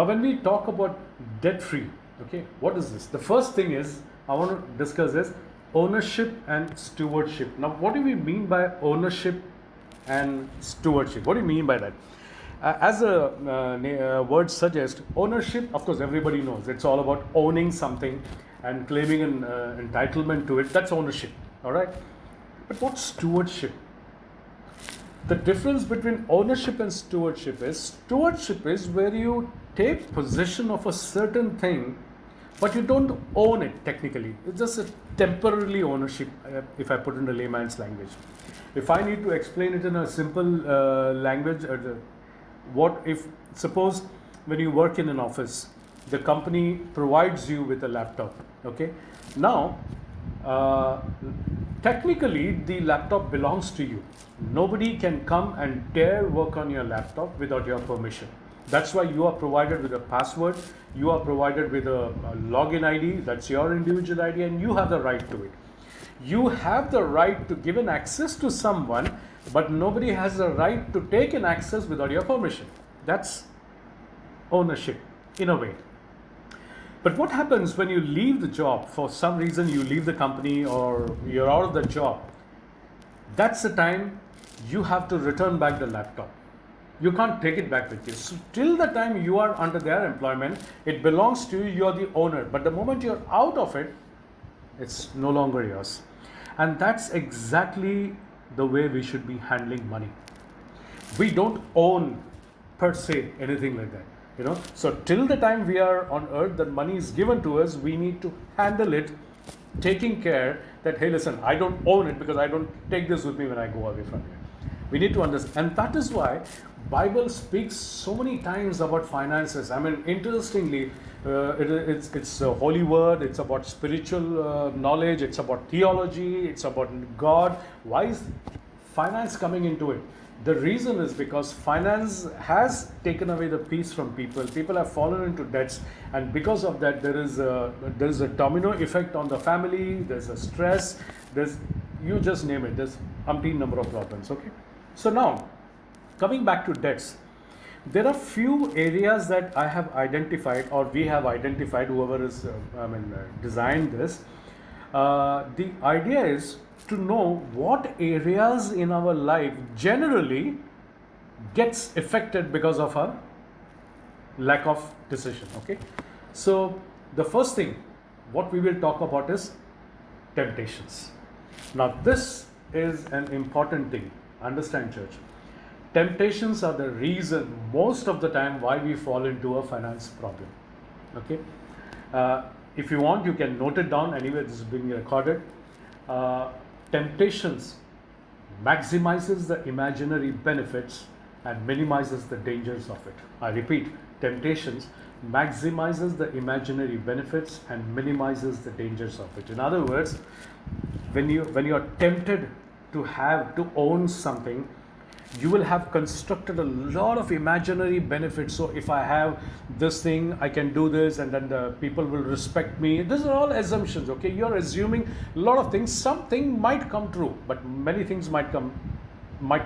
when we talk about debt free, okay, what is this? The first thing is I want to discuss is ownership and stewardship. Now, what do we mean by ownership and stewardship? What do you mean by that? As a word suggests, ownership, of course, everybody knows it's all about owning something and claiming an entitlement to it. That's ownership, all right? But what's stewardship? The difference between ownership and stewardship is where you take possession of a certain thing, but you don't own it technically. It's just a temporarily ownership, if I put it in a layman's language. If I need to explain it in a simple language, what if, suppose when you work in an office, the company provides you with a laptop, okay? Now, technically the laptop belongs to you. Nobody can come and dare work on your laptop without your permission. That's why you are provided with a password, you are provided with a login ID, that's your individual ID, and you have the right to it. You have the right to give an access to someone, but nobody has the right to take an access without your permission. That's ownership in a way. But what happens when you leave the job? For some reason you leave the company or you're out of the job. That's the time you have to return back the laptop. You can't take it back with you. So till the time you are under their employment, it belongs to you, you're the owner. But the moment you're out of it, it's no longer yours. And that's exactly the way we should be handling money. We don't own per se anything like that. So till the time we are on earth, that money is given to us, we need to handle it, taking care that, hey, listen, I don't own it because I don't take this with me when I go away from here. We need to understand, and that is why Bible speaks so many times about finances. I mean, interestingly, it's a holy word. It's about spiritual knowledge. It's about theology. It's about God. Why is finance coming into it? The reason is because finance has taken away the peace from people. People have fallen into debts, and because of that, there is a domino effect on the family. There's a stress. You just name it. There's umpteen number of problems. Okay. So now, coming back to debts, there are few areas that I have identified, or we have identified, whoever is designed this. The idea is to know what areas in our life generally gets affected because of our lack of decision. Okay, so the first thing what we will talk about is temptations. Now this is an important thing. Understand, church. Temptations are the reason most of the time why we fall into a finance problem. Okay, if you want, you can note it down. Anyway, this is being recorded. Temptations maximizes the imaginary benefits and minimizes the dangers of it. I repeat, temptations maximizes the imaginary benefits and minimizes the dangers of it. In other words, when you are tempted to own something, you will have constructed a lot of imaginary benefits. So if I have this thing, I can do this, and then the people will respect me. These are all assumptions, okay? You're assuming a lot of things. Something might come true, but many things might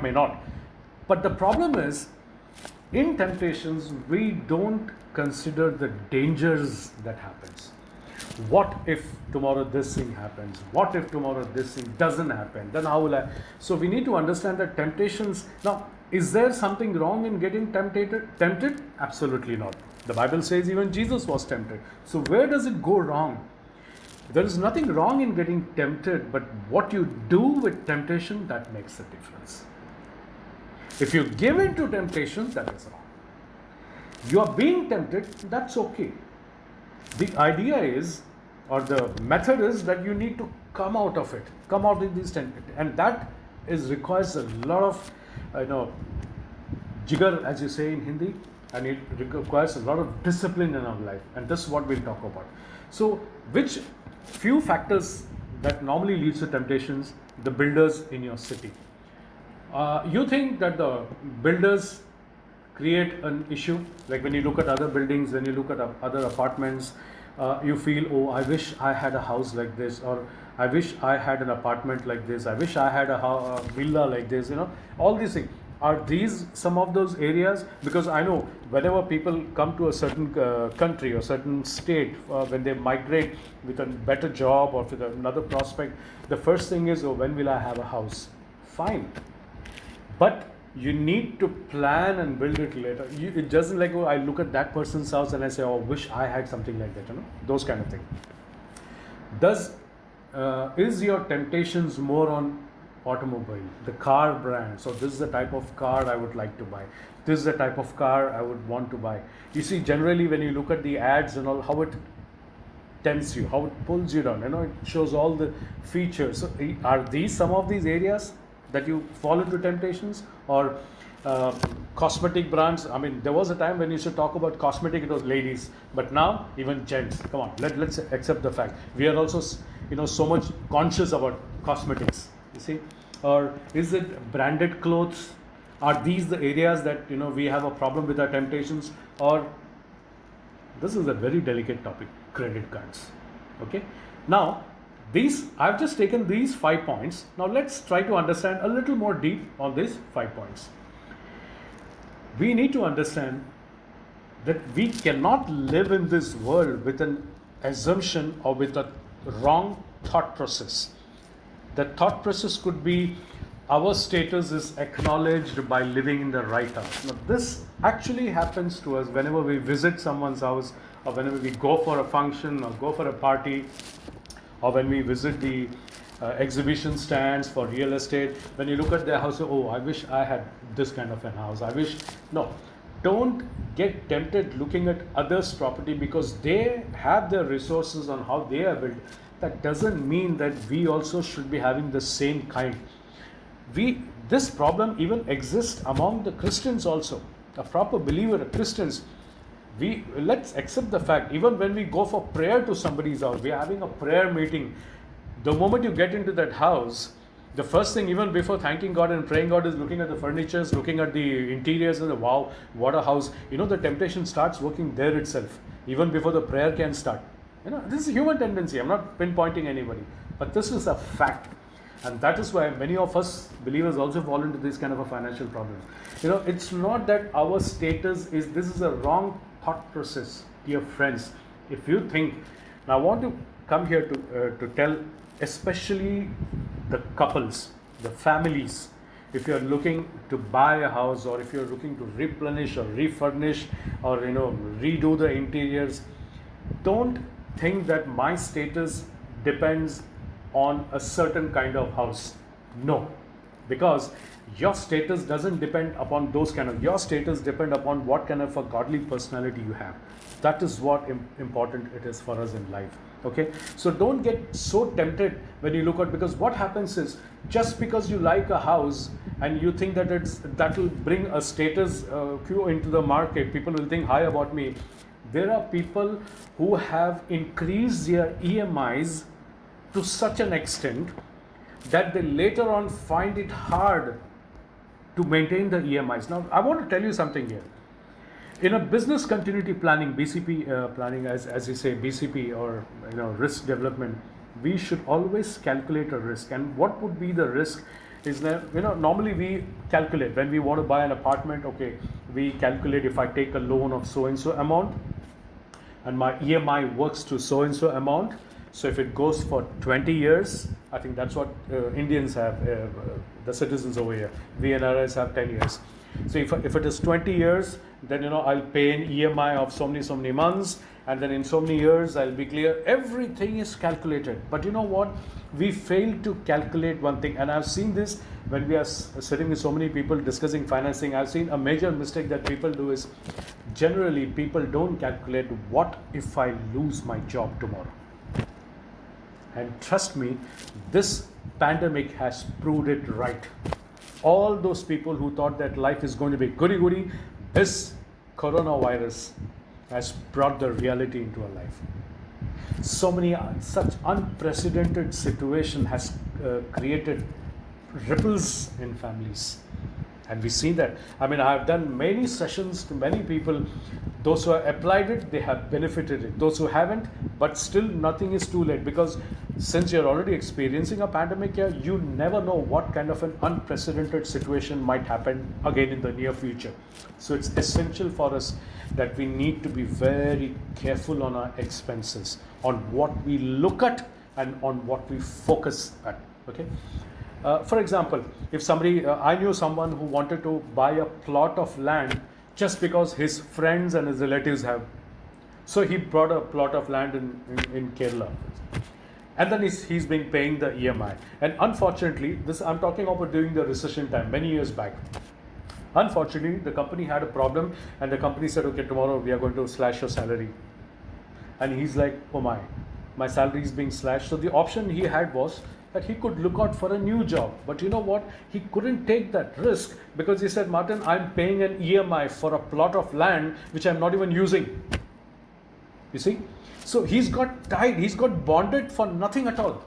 may not. But the problem is, in temptations, we don't consider the dangers that happens. What if tomorrow this thing happens? What if tomorrow this thing doesn't happen? Then how will I? So we need to understand that temptations. Now, is there something wrong in getting tempted? Absolutely not. The Bible says even Jesus was tempted. So where does it go wrong? There is nothing wrong in getting tempted, but what you do with temptation, that makes a difference. If you give in to temptation, that is wrong. You are being tempted, that's okay. The idea is, or the method is, that you need to come out of it, come out of these temptations, and that requires a lot of, jigar, as you say in Hindi, and it requires a lot of discipline in our life, and this is what we'll talk about. So, which few factors that normally leads to temptations? The builders in your city. You think that the builders create an issue? Like when you look at other buildings, when you look at other apartments, you feel, oh, I wish I had a house like this, or I wish I had an apartment like this, I wish I had a villa like this, all these things. Are these some of those areas? Because I know whenever people come to a certain country or certain state, when they migrate with a better job or with another prospect, the first thing is, oh, when will I have a house? Fine. But you need to plan and build it later. It doesn't like, oh, I look at that person's house and I say, oh, wish I had something like that, those kind of things. Is your temptations more on automobile, the car brand? So this is the type of car I would like to buy. This is the type of car I would want to buy. You see, generally when you look at the ads and all, how it tempts you, how it pulls you down, it shows all the features. So are these some of these areas that you fall into temptations? Or cosmetic brands? I mean, there was a time when you used to talk about cosmetic, it was ladies, but now even gents. Come on, let's accept the fact we are also so much conscious about cosmetics, you see. Or is it branded clothes? Are these the areas that we have a problem with our temptations? Or this is a very delicate topic, credit cards. Okay, now I've just taken these 5 points. Now let's try to understand a little more deep on these 5 points. We need to understand that we cannot live in this world with an assumption or with a wrong thought process. The thought process could be, our status is acknowledged by living in the right house. Now this actually happens to us whenever we visit someone's house, or whenever we go for a function or go for a party, or when we visit the exhibition stands for real estate. When you look at their house, oh, I wish I had this kind of a house. No, don't get tempted looking at others' property because they have their resources on how they are built. That doesn't mean that we also should be having the same kind. This problem even exists among the Christians also. A proper believer, Christians, let's accept the fact, even when we go for prayer to somebody's house, we are having a prayer meeting. The moment you get into that house, the first thing, even before thanking God and praying God, is looking at the furnitures, looking at the interiors, and wow, what a house. The temptation starts working there itself, even before the prayer can start. This is a human tendency. I'm not pinpointing anybody, but this is a fact. And that is why many of us believers also fall into this kind of a financial problem. It's not that our status this is a wrong thought process, dear friends. If you think, now I want to come here to tell, especially the couples, the families, if you're looking to buy a house, or if you're looking to replenish or refurnish or redo the interiors, don't think that my status depends on a certain kind of house. No, because your status doesn't depend upon those kind of, your status depend upon what kind of a godly personality you have. That is what important it is for us in life. Okay, so don't get so tempted when you look at, because what happens is, just because you like a house and you think that will bring a status quo into the market, people will think high about me. There are people who have increased their EMIs to such an extent that they later on find it hard to maintain the EMIs. Now, I want to tell you something here. In a business continuity planning, BCP planning, as you say, BCP, or risk development, we should always calculate a risk. And what would be the risk is that, normally we calculate when we want to buy an apartment. Okay, we calculate, if I take a loan of so and so amount and my EMI works to so and so amount, so if it goes for 20 years, I think that's what Indians have, the citizens over here. We NRIs have 10 years. So if it is 20 years, then I'll pay an EMI of so many months, and then in so many years I'll be clear. Everything is calculated. But you know what? We fail to calculate one thing, and I've seen this when we are sitting with so many people discussing financing. I've seen a major mistake that people do is, generally people don't calculate, what if I lose my job tomorrow? And trust me, this pandemic has proved it right. All those people who thought that life is going to be goody-goody, this coronavirus has brought the reality into our life. Such unprecedented situation has created ripples in families. And we see that. I mean, I have done many sessions to many people. Those who have applied it, they have benefited it. Those who haven't, but still nothing is too late, because since you're already experiencing a pandemic here, you never know what kind of an unprecedented situation might happen again in the near future. So it's essential for us that we need to be very careful on our expenses, on what we look at and on what we focus at. Okay. For example, if somebody, I knew someone who wanted to buy a plot of land just because his friends and his relatives have. So he bought a plot of land in Kerala. And then he's been paying the EMI. And unfortunately, this I'm talking about during the recession time, many years back. Unfortunately, the company had a problem, and the company said, okay, tomorrow we are going to slash your salary. And he's like, oh my salary is being slashed. So the option he had was that he could look out for a new job. But you know what? He couldn't take that risk, because he said, Martin, I'm paying an EMI for a plot of land which I'm not even using. You see? So he's got tied, he's got bonded for nothing at all.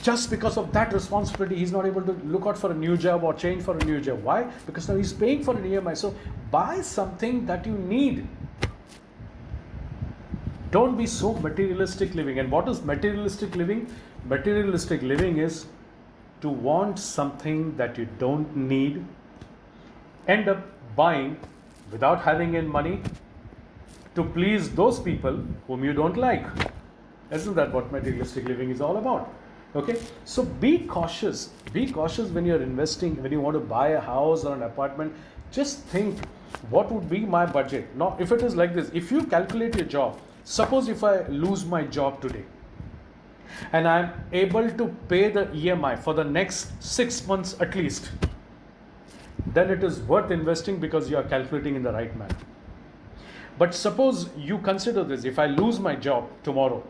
Just because of that responsibility, he's not able to look out for a new job or change for a new job. Why? Because now he's paying for an EMI. So buy something that you need. Don't be so materialistic living. And what is materialistic living? Materialistic living is to want something that you don't need, end up buying without having in money to please those people whom you don't like. Isn't that what materialistic living is all about? Okay, so be cautious. Be cautious when you're investing, when you want to buy a house or an apartment. Just think, what would be my budget? Now, if it is like this, if you calculate your job, suppose if I lose my job today, and I'm able to pay the EMI for the next 6 months at least, then it is worth investing, because you are calculating in the right manner. But suppose you consider this, if I lose my job tomorrow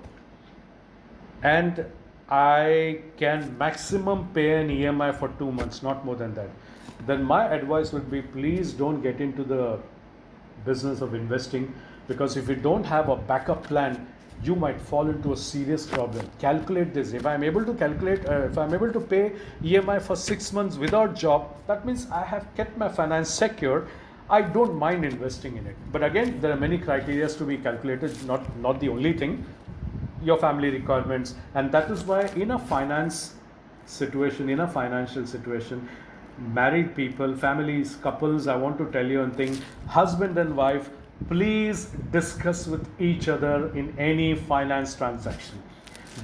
and I can maximum pay an EMI for 2 months, not more than that, then my advice would be, please don't get into the business of investing, because if you don't have a backup plan, you might fall into a serious problem. Calculate this. If I'm able to if I'm able to pay EMI for 6 months without job, that means I have kept my finance secure. I don't mind investing in it. But again, there are many criteria to be calculated, not the only thing, your family requirements. And that is why in a financial situation, married people, families, couples, I want to tell you one thing, husband and wife, please discuss with each other in any finance transaction.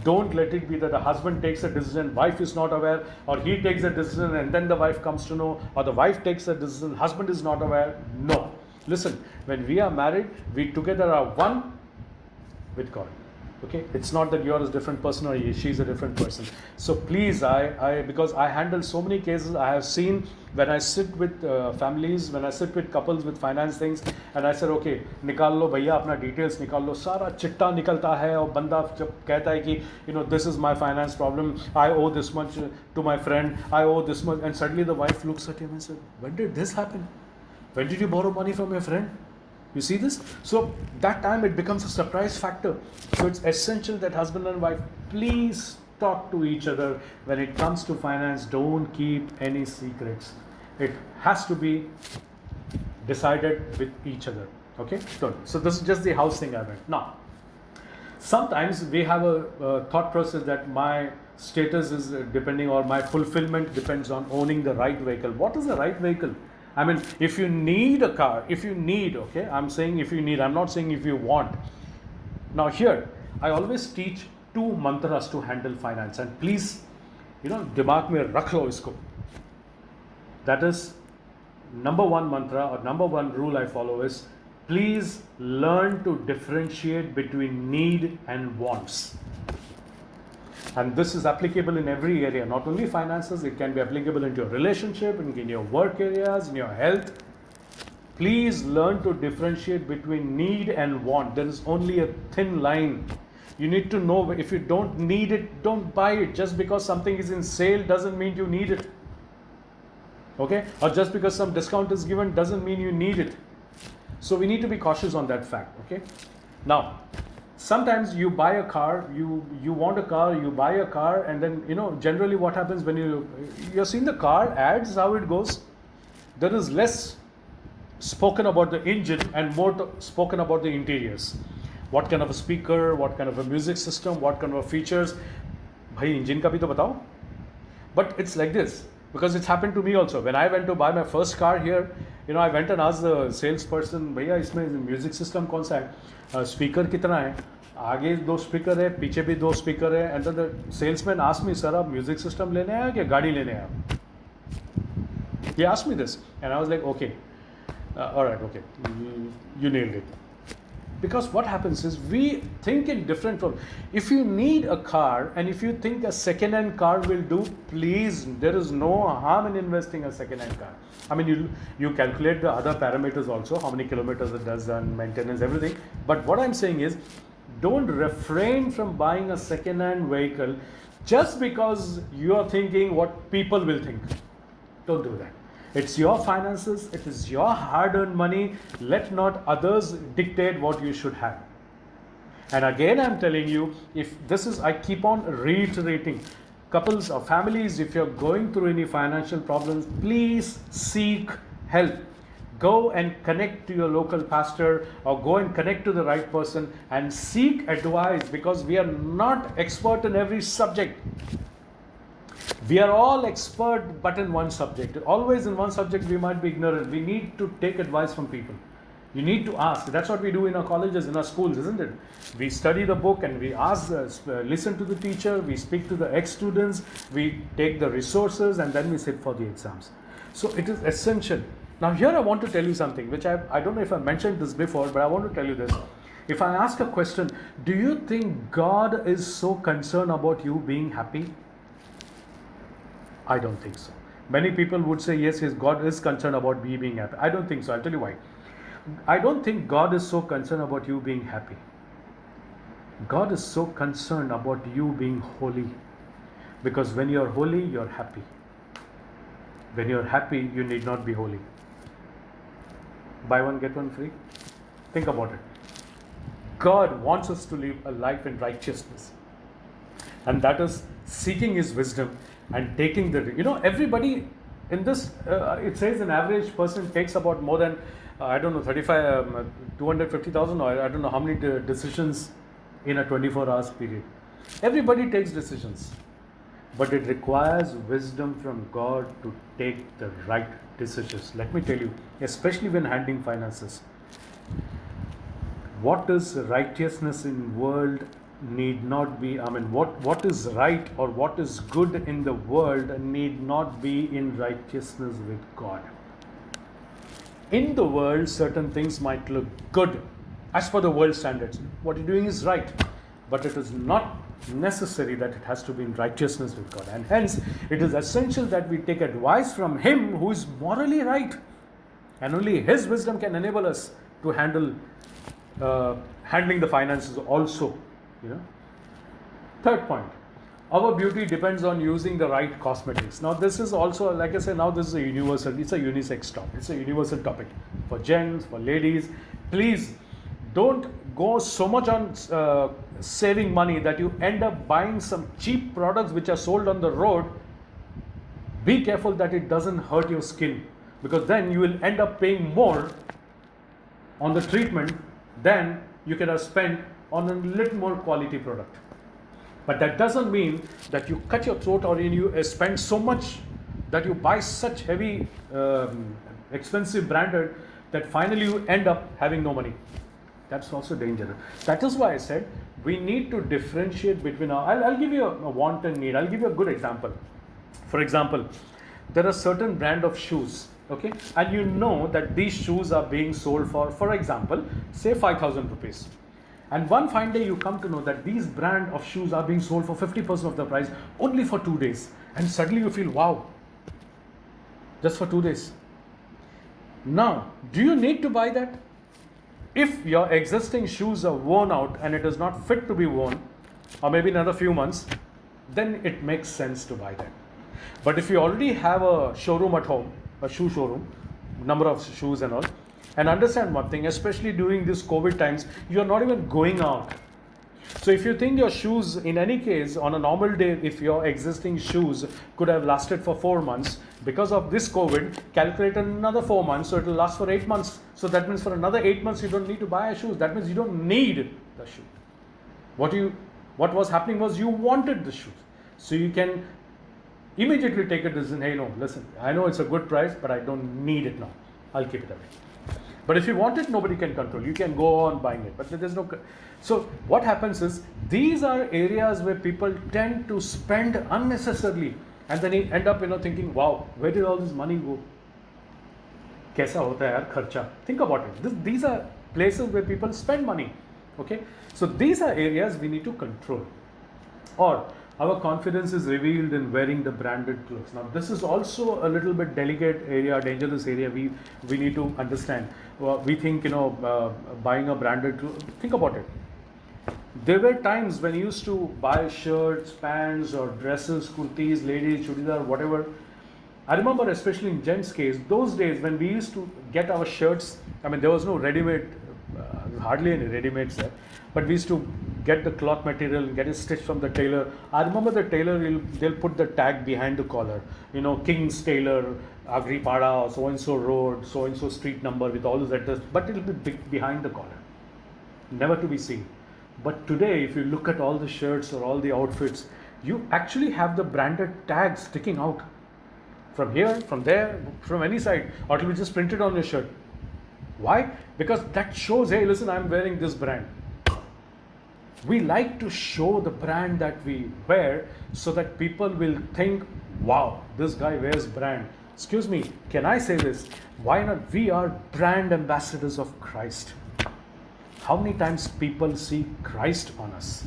Don't let it be that the husband takes a decision, wife is not aware, or he takes a decision and then the wife comes to know, or the wife takes a decision, husband is not aware. No. Listen, when we are married, we together are one with God. Okay, it's not that you're a different person or she's a different person. So please, because I handle so many cases, I have seen when I sit with families, when I sit with couples with finance things, and I said, okay, निकाल लो भैया अपना details निकाल लो, सारा चिट्टा निकलता है, और बंदा जब कहता है कि this is my finance problem, I owe this much to my friend, I owe this much, and suddenly the wife looks at him and said, when did this happen? When did you borrow money from your friend? You see this? So that time it becomes a surprise factor. So it's essential that husband and wife, please talk to each other when it comes to finance. Don't keep any secrets. It has to be decided with each other. Okay? So this is just the house thing I meant. Now, sometimes we have a thought process that my status is depending, or my fulfillment depends on owning the right vehicle. What is the right vehicle? I mean, if you need a car, okay, I'm saying if you need, I'm not saying if you want. Now here, I always teach 2 mantras to handle finance, and please, dimag mein rakh lo isko. That is, number 1 mantra or number 1 rule I follow is, please learn to differentiate between need and wants. And this is applicable in every area, not only finances, it can be applicable into your relationship, in your work areas, in your health. Please learn to differentiate between need and want. There is only a thin line. You need to know, if you don't need it, don't buy it. Just because something is in sale doesn't mean you need it. Okay? Or just because some discount is given doesn't mean you need it. So we need to be cautious on that fact. Okay? Now, sometimes you buy a car, you want a car, you buy a car, and then generally what happens when you're seeing the car ads, how it goes. there is less spoken about the engine and more spoken about the interiors. What kind of a speaker, what kind of a music system, what kind of features. Bhai, engine ka bhi to batao. But it's like this, because it's happened to me also. When I went to buy my first car here, I went and asked the salesperson, भैया इसमें music system कौन सा है, speaker कितना है, आगे 2 speaker है, पीछे भी 2 स्पीकर है. And the salesman asked me, sir आप म्यूजिक सिस्टम लेने आए क्या गाड़ी लेने आए आप? He asked me this and I was like, okay, all right, okay, you nailed it. Because what happens is we think in different forms. If you need a car and if you think a second-hand car will do, please, there is no harm in investing a second-hand car. I mean, you calculate the other parameters also, how many kilometers it does and maintenance, everything. But what I'm saying is, don't refrain from buying a second-hand vehicle just because you are thinking what people will think. Don't do that. It's your finances, it is your hard-earned money. Let not others dictate what you should have. And again, I'm telling you, if this is, I keep on reiterating, couples or families, if you're going through any financial problems, please seek help. Go and connect to your local pastor or go and connect to the right person and seek advice, because we are not expert in every subject. We are all expert but in one subject. Always in one subject we might be ignorant. We need to take advice from people. You need to ask. That's what we do in our colleges, in our schools, isn't it? We study the book and we ask, listen to the teacher, we speak to the ex-students, we take the resources and then we sit for the exams. So it is essential. Now here I want to tell you something, which I don't know if I mentioned this before, but I want to tell you this. If I ask a question, do you think God is so concerned about you being happy? I don't think so. Many people would say, yes, God is concerned about me being happy. I don't think so. I'll tell you why. I don't think God is so concerned about you being happy. God is so concerned about you being holy. Because when you're holy, you're happy. When you're happy, you need not be holy. Buy one, get one free. Think about it. God wants us to live a life in righteousness. And that is seeking His wisdom and taking everybody in this, it says an average person takes about more than, 250,000, or I don't know how many decisions in a 24 hours period. Everybody takes decisions, but it requires wisdom from God to take the right decisions. Let me tell you, especially when handling finances, what is righteousness in world need not be, what is right or what is good in the world need not be in righteousness with God. In the world, certain things might look good as per the world standards. What you're doing is right, but it is not necessary that it has to be in righteousness with God. And hence, it is essential that we take advice from Him who is morally right. And only His wisdom can enable us to handling the finances also. Third point, our beauty depends on using the right cosmetics. Now this is also, like I said, now this is a universal, it's a unisex topic. It's a universal topic for gents, for ladies. Please don't go so much on saving money that you end up buying some cheap products which are sold on the road. Be careful that it doesn't hurt your skin, because then you will end up paying more on the treatment than you could have spent on a little more quality product. But that doesn't mean that you cut your throat or you spend so much that you buy such heavy, expensive branded that finally you end up having no money. That's also dangerous. That is why I said we need to differentiate between I'll give you a want and need. I'll give you a good example. For example, there are certain brand of shoes, okay, and you know that these shoes are being sold for example, say 5,000 rupees. And one fine day you come to know that these brand of shoes are being sold for 50% of the price only for 2 days. And suddenly you feel, wow, just for 2 days. Now, do you need to buy that? If your existing shoes are worn out and it is not fit to be worn, or maybe another few months, then it makes sense to buy that. But if you already have a showroom at home, a shoe showroom, number of shoes and all, and understand one thing, especially during this COVID times, you are not even going out. So if you think your shoes, in any case, on a normal day, if your existing shoes could have lasted for 4 months, because of this COVID, calculate another 4 months, so it will last for 8 months. So that means for another 8 months, you don't need to buy a shoes. That means you don't need the shoe. What was happening was you wanted the shoes. So you can immediately take a decision, hey, no, listen, I know it's a good price, but I don't need it now. I'll keep it away. But if you want it, nobody can control. You can go on buying it, but there's no. So what happens is, these are areas where people tend to spend unnecessarily, and then you end up, thinking, wow, where did all this money go? Kaisa hota hai yaar kharcha? Think about it. These are places where people spend money. Okay, so these are areas we need to control. Or our confidence is revealed in wearing the branded clothes. Now, this is also a little bit delicate area, dangerous area. We need to understand. We think, buying a branded clothes. Think about it. There were times when you used to buy shirts, pants, or dresses, kurtis, ladies, chudidar, whatever. I remember, especially in gents' case, those days when we used to get our shirts. I mean, there was no ready-made, hardly any ready-mades there. But we used to get the cloth material, get it stitched from the tailor. I remember the tailor, they'll put the tag behind the collar. King's Tailor, Agripada, so-and-so road, so-and-so street number with all those address. But it'll be behind the collar. Never to be seen. But today, if you look at all the shirts or all the outfits, you actually have the branded tag sticking out. From here, from there, from any side. Or it'll be just printed on your shirt. Why? Because that shows, hey, listen, I'm wearing this brand. We like to show the brand that we wear so that people will think, wow, this guy wears brand. Excuse me, can I say this? Why not? We are brand ambassadors of Christ. How many times people see Christ on us?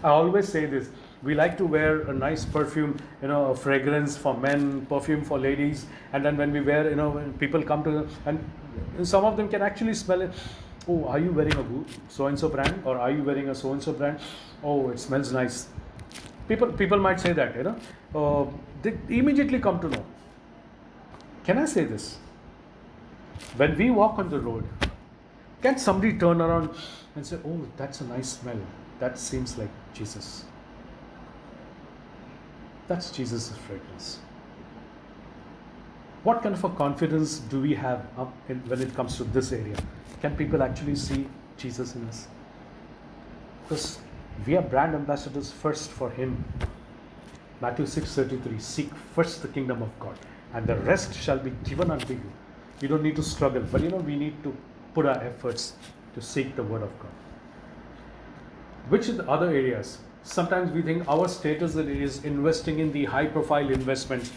I always say this. We like to wear a nice perfume, a fragrance for men, perfume for ladies. And then when we wear, when people come to them, and some of them can actually smell it. Oh, are you wearing a so-and-so brand? Or are you wearing a so-and-so brand? Oh, it smells nice. People might say that, they immediately come to know. Can I say this? When we walk on the road, can somebody turn around and say, oh, that's a nice smell. That seems like Jesus. That's Jesus' fragrance. What kind of a confidence do we have when it comes to this area? Can people actually see Jesus in us? Because we are brand ambassadors first for Him. Matthew 6:33, seek first the kingdom of God, and the rest shall be given unto you. You don't need to struggle, but we need to put our efforts to seek the word of God. Which are the other areas? Sometimes we think our status is investing in the high profile investments.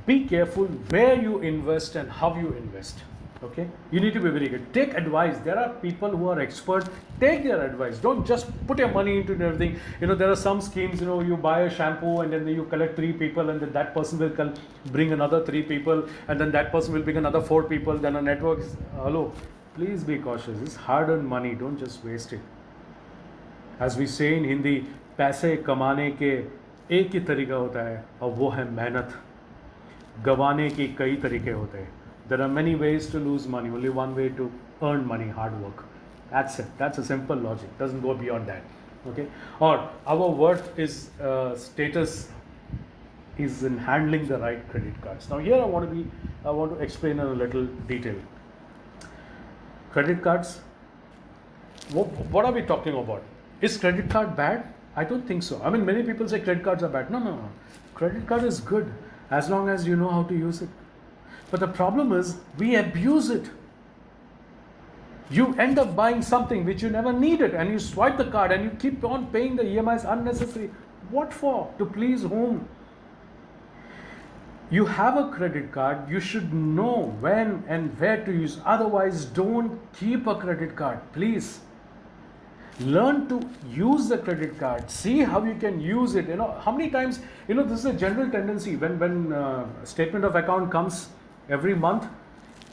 Be careful where you invest and how you invest. Okay, you need to be very good. Take advice. There are people who are expert. Take their advice. Don't just put your money into everything. There are some schemes. You buy a shampoo and then you collect 3 people, and then that person will bring another 3 people, and then that person will bring another 4 people. Then a network. Hello, please be cautious. It's hard-earned money. Don't just waste it. As we say in Hindi, पैसे कमाने के एक ही तरीका होता है, और वो है मेहनत. गवाने के कई तरीके होते हैं. There are many ways to lose money. Only one way to earn money, hard work. That's it. That's a simple logic. Doesn't go beyond that. Okay. Or our worth is status is in handling the right credit cards. Now here I want to explain in a little detail. Credit cards. What are we talking about? Is credit card bad? I don't think so. I mean, many people say credit cards are bad. No. Credit card is good as long as you know how to use it. But the problem is we abuse it. You end up buying something which you never needed, and you swipe the card and you keep on paying the EMIs unnecessary. What for? To please whom? You have a credit card, you should know when and where to use. Otherwise, don't keep a credit card, please. Learn to use the credit card. See how you can use it. How many times, this is a general tendency when statement of account comes every month.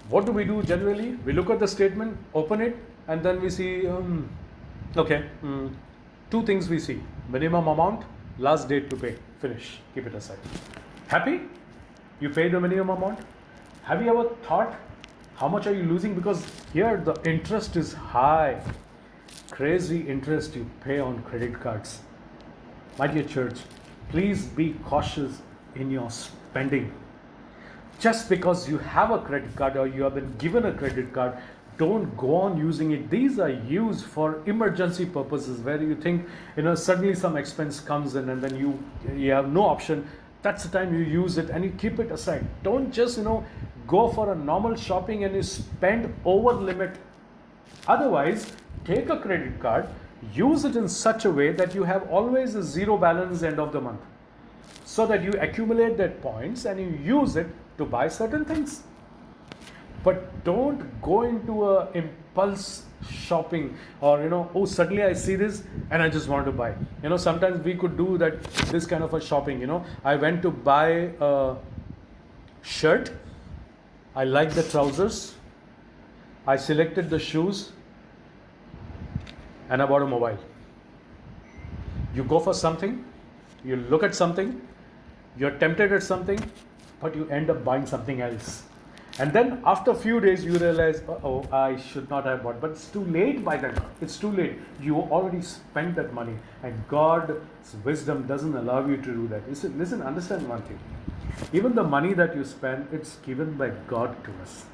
What do we do generally? We look at the statement, open it, and then we see, 2 things we see. Minimum amount, last date to pay. Finish. Keep it aside. Happy? You pay the minimum amount. Have you ever thought how much are you losing? Because here the interest is high. crazy interest you pay on credit cards. My dear church, please be cautious in your spending. Just because you have a credit card or you have been given a credit card, don't go on using it. These are used for emergency purposes where you think, suddenly some expense comes in and then you have no option. That's the time you use it and you keep it aside. Don't just, go for a normal shopping and you spend over limit. Otherwise, take a credit card, use it in such a way that you have always a zero balance end of the month, so that you accumulate that points and you use it to buy certain things. But don't go into a impulse shopping or oh, suddenly I see this and I just want to buy. Sometimes we could do that, this kind of a shopping. I went to buy a shirt, I like the trousers, I selected the shoes, and I bought a mobile. You go for something, you look at something, you're tempted at something, but you end up buying something else. And then after a few days, you realize, oh, I should not have bought. But it's too late by then. It's too late. You already spent that money. And God's wisdom doesn't allow you to do that. Listen, understand one thing. Even the money that you spend, it's given by God to us.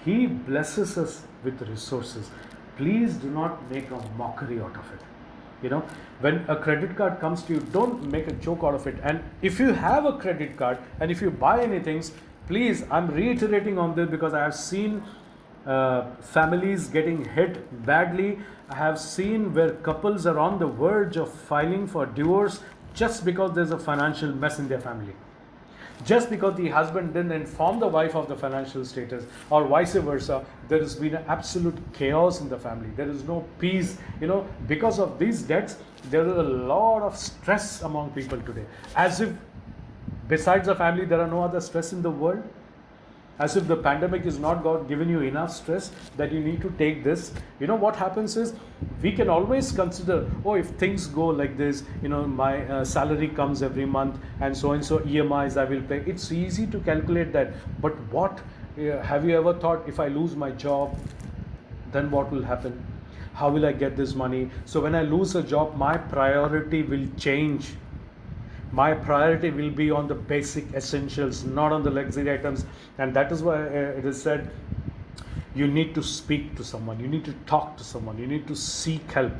He blesses us with resources. Please do not make a mockery out of it. When a credit card comes to you, don't make a joke out of it. And if you have a credit card and if you buy anything, please, I'm reiterating on this because I have seen families getting hit badly. I have seen where couples are on the verge of filing for divorce just because there's a financial mess in their family. Just because the husband didn't inform the wife of the financial status, or vice versa, there has been an absolute chaos in the family. There is no peace. Because of these debts, there is a lot of stress among people today. As if besides the family, there are no other stress in the world. As if the pandemic is not given you enough stress that you need to take this. What happens is, we can always consider, oh, if things go like this, my salary comes every month and so EMIs I will pay. It's easy to calculate that. But have you ever thought, if I lose my job, then what will happen? How will I get this money? So when I lose a job, my priority will change. My priority will be on the basic essentials, not on the luxury items. And that is why it is said, you need to speak to someone, you need to talk to someone, you need to seek help.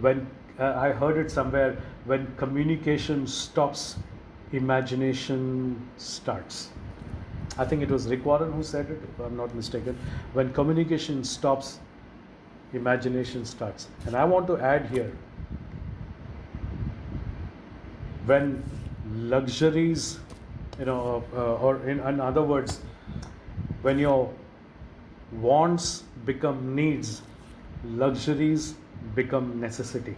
When I heard it somewhere, when communication stops, imagination starts. I think it was Rick Warren who said it, if I'm not mistaken. When communication stops, imagination starts. And I want to add here, when luxuries, or in other words, when your wants become needs, luxuries become necessity.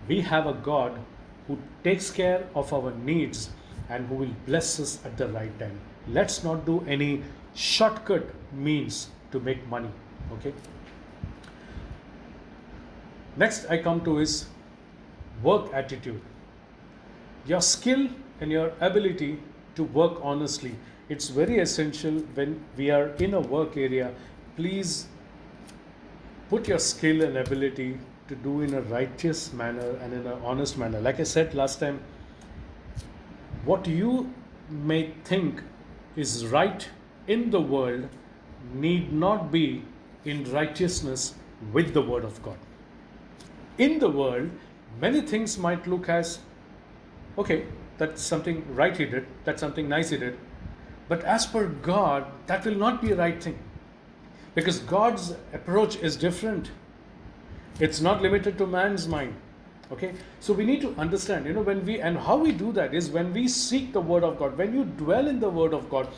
We have a God who takes care of our needs and who will bless us at the right time. Let's not do any shortcut means to make money. Okay. Next I come to is work attitude. Your skill and your ability to work honestly. It's very essential when we are in a work area. Please put your skill and ability to do in a righteous manner and in an honest manner. Like I said last time, what you may think is right in the world need not be in righteousness with the Word of God. In the world, many things might look as, okay, that's something right he did, that's something nice he did. But as per God, that will not be a right thing. Because God's approach is different. It's not limited to man's mind. Okay? So we need to understand, and how we do that is when we seek the Word of God. When you dwell in the Word of God,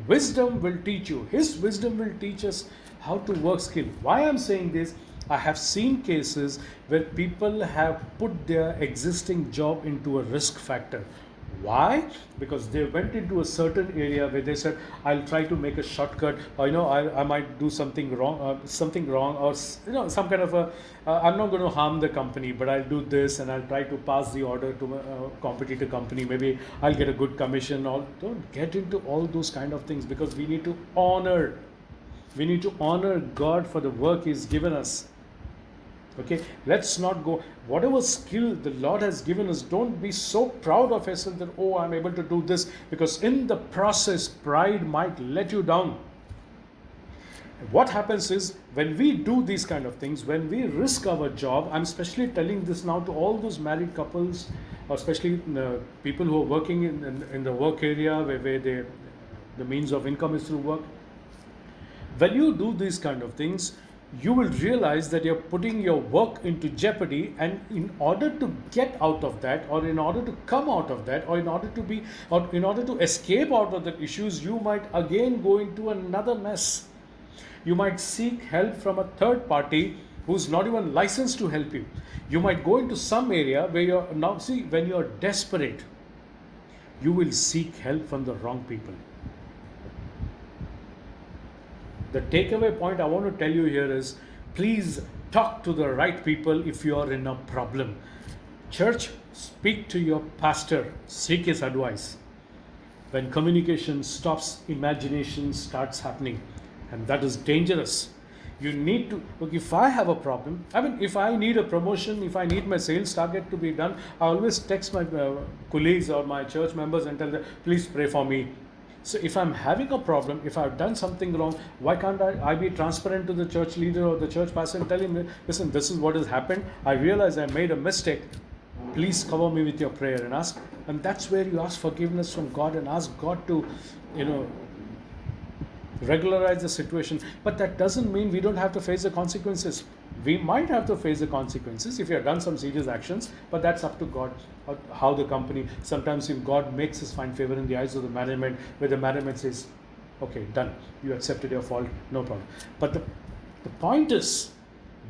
wisdom will teach you. His wisdom will teach us how to work skill. Why I'm saying this? I have seen cases where people have put their existing job into a risk factor. Why? Because they went into a certain area where they said, I'll try to make a shortcut, or I might do something wrong, or some kind of I'm not going to harm the company, but I'll do this and I'll try to pass the order to a competitor company. Maybe I'll get a good commission. Don't get into all those kind of things, because we need to honor God for the work He's given us. Okay, let's not go. Whatever skill the Lord has given us, don't be so proud of yourself that, oh, I'm able to do this, because in the process, pride might let you down. What happens is, when we do these kind of things, when we risk our job, I'm especially telling this now to all those married couples, or especially people who are working in the work area where the means of income is through work. When you do these kind of things, you will realize that you're putting your work into jeopardy, and in order to get out of that, or in order to come out of that, or in order to escape out of the issues, you might again go into another mess. You might seek help from a third party who's not even licensed to help you. You might go into some area where you're now, see, when you're desperate, you will seek help from the wrong people. The takeaway point I want to tell you here is, please talk to the right people if you are in a problem. Church, speak to your pastor, seek his advice. When communication stops, imagination starts happening, and that is dangerous. You need to look. If I have a problem, I mean, if I need a promotion, if I need my sales target to be done, I always text my colleagues or my church members and tell them, please pray for me. So if I'm having a problem, if I've done something wrong, why can't I be transparent to the church leader or the church pastor and tell him, listen, this is what has happened. I realize I made a mistake. Please cover me with your prayer, and ask. And that's where you ask forgiveness from God and ask God to, regularize the situation. But that doesn't mean we don't have to face the consequences. We might have to face the consequences if you have done some serious actions, but that's up to God, or how the company. Sometimes if God makes us find favor in the eyes of the management, where the management says, okay, done, you accepted your fault, no problem. But the point is,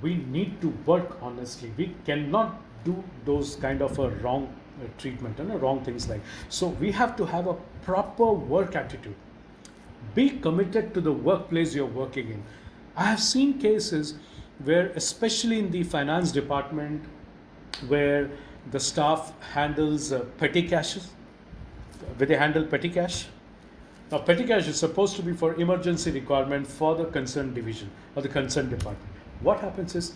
we need to work honestly. We cannot do those kind of a wrong treatment and wrong things like. So we have to have a proper work attitude. Be committed to the workplace you're working in. I have seen cases where, especially in the finance department, where the staff handles petty cashes, where they handle petty cash. Now, petty cash is supposed to be for emergency requirement for the concerned division or the concerned department. What happens is,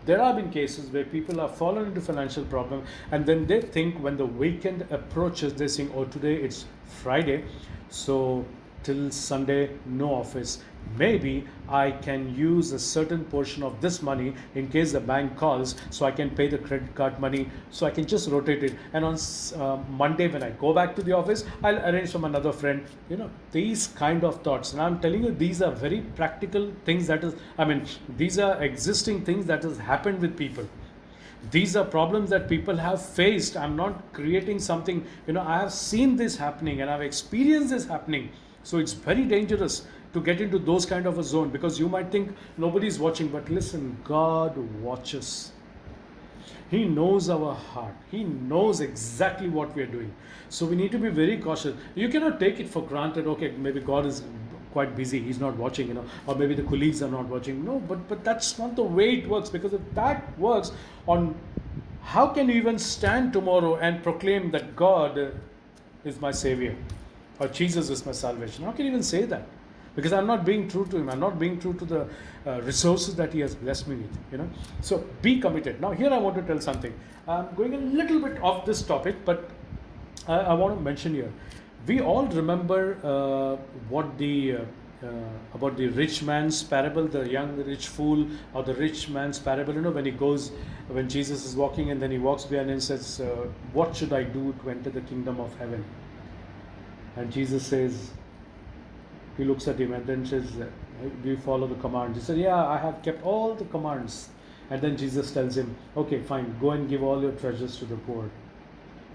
there have been cases where people have fallen into financial problem, and then they think when the weekend approaches, they think, oh, today it's Friday, so till Sunday, no office. Maybe I can use a certain portion of this money in case the bank calls, so I can pay the credit card money, so I can just rotate it. And on Monday, when I go back to the office, I'll arrange from another friend. These kind of thoughts. And I'm telling you, these are very practical things these are existing things that has happened with people. These are problems that people have faced. I'm not creating something, I have seen this happening and I've experienced this happening. So it's very dangerous to get into those kind of a zone, because you might think nobody's watching, but listen, God watches. He knows our heart. He knows exactly what we are doing. So we need to be very cautious. You cannot take it for granted, okay, maybe God is quite busy, he's not watching, or maybe the colleagues are not watching. No, but that's not the way it works, because if that works, on how can you even stand tomorrow and proclaim that God is my savior, or Jesus is my salvation? How can you even say that? Because I'm not being true to him. I'm not being true to the resources that he has blessed me with. So be committed. Now here I want to tell something. I'm going a little bit off this topic, but I want to mention here. We all remember about the rich man's parable, the young rich fool, or the rich man's parable. When Jesus is walking and then he walks behind and says, what should I do to enter the kingdom of heaven? And Jesus says, he looks at him and then says, do you follow the commands? He said, yeah, I have kept all the commands. And then Jesus tells him, okay, fine, go and give all your treasures to the poor.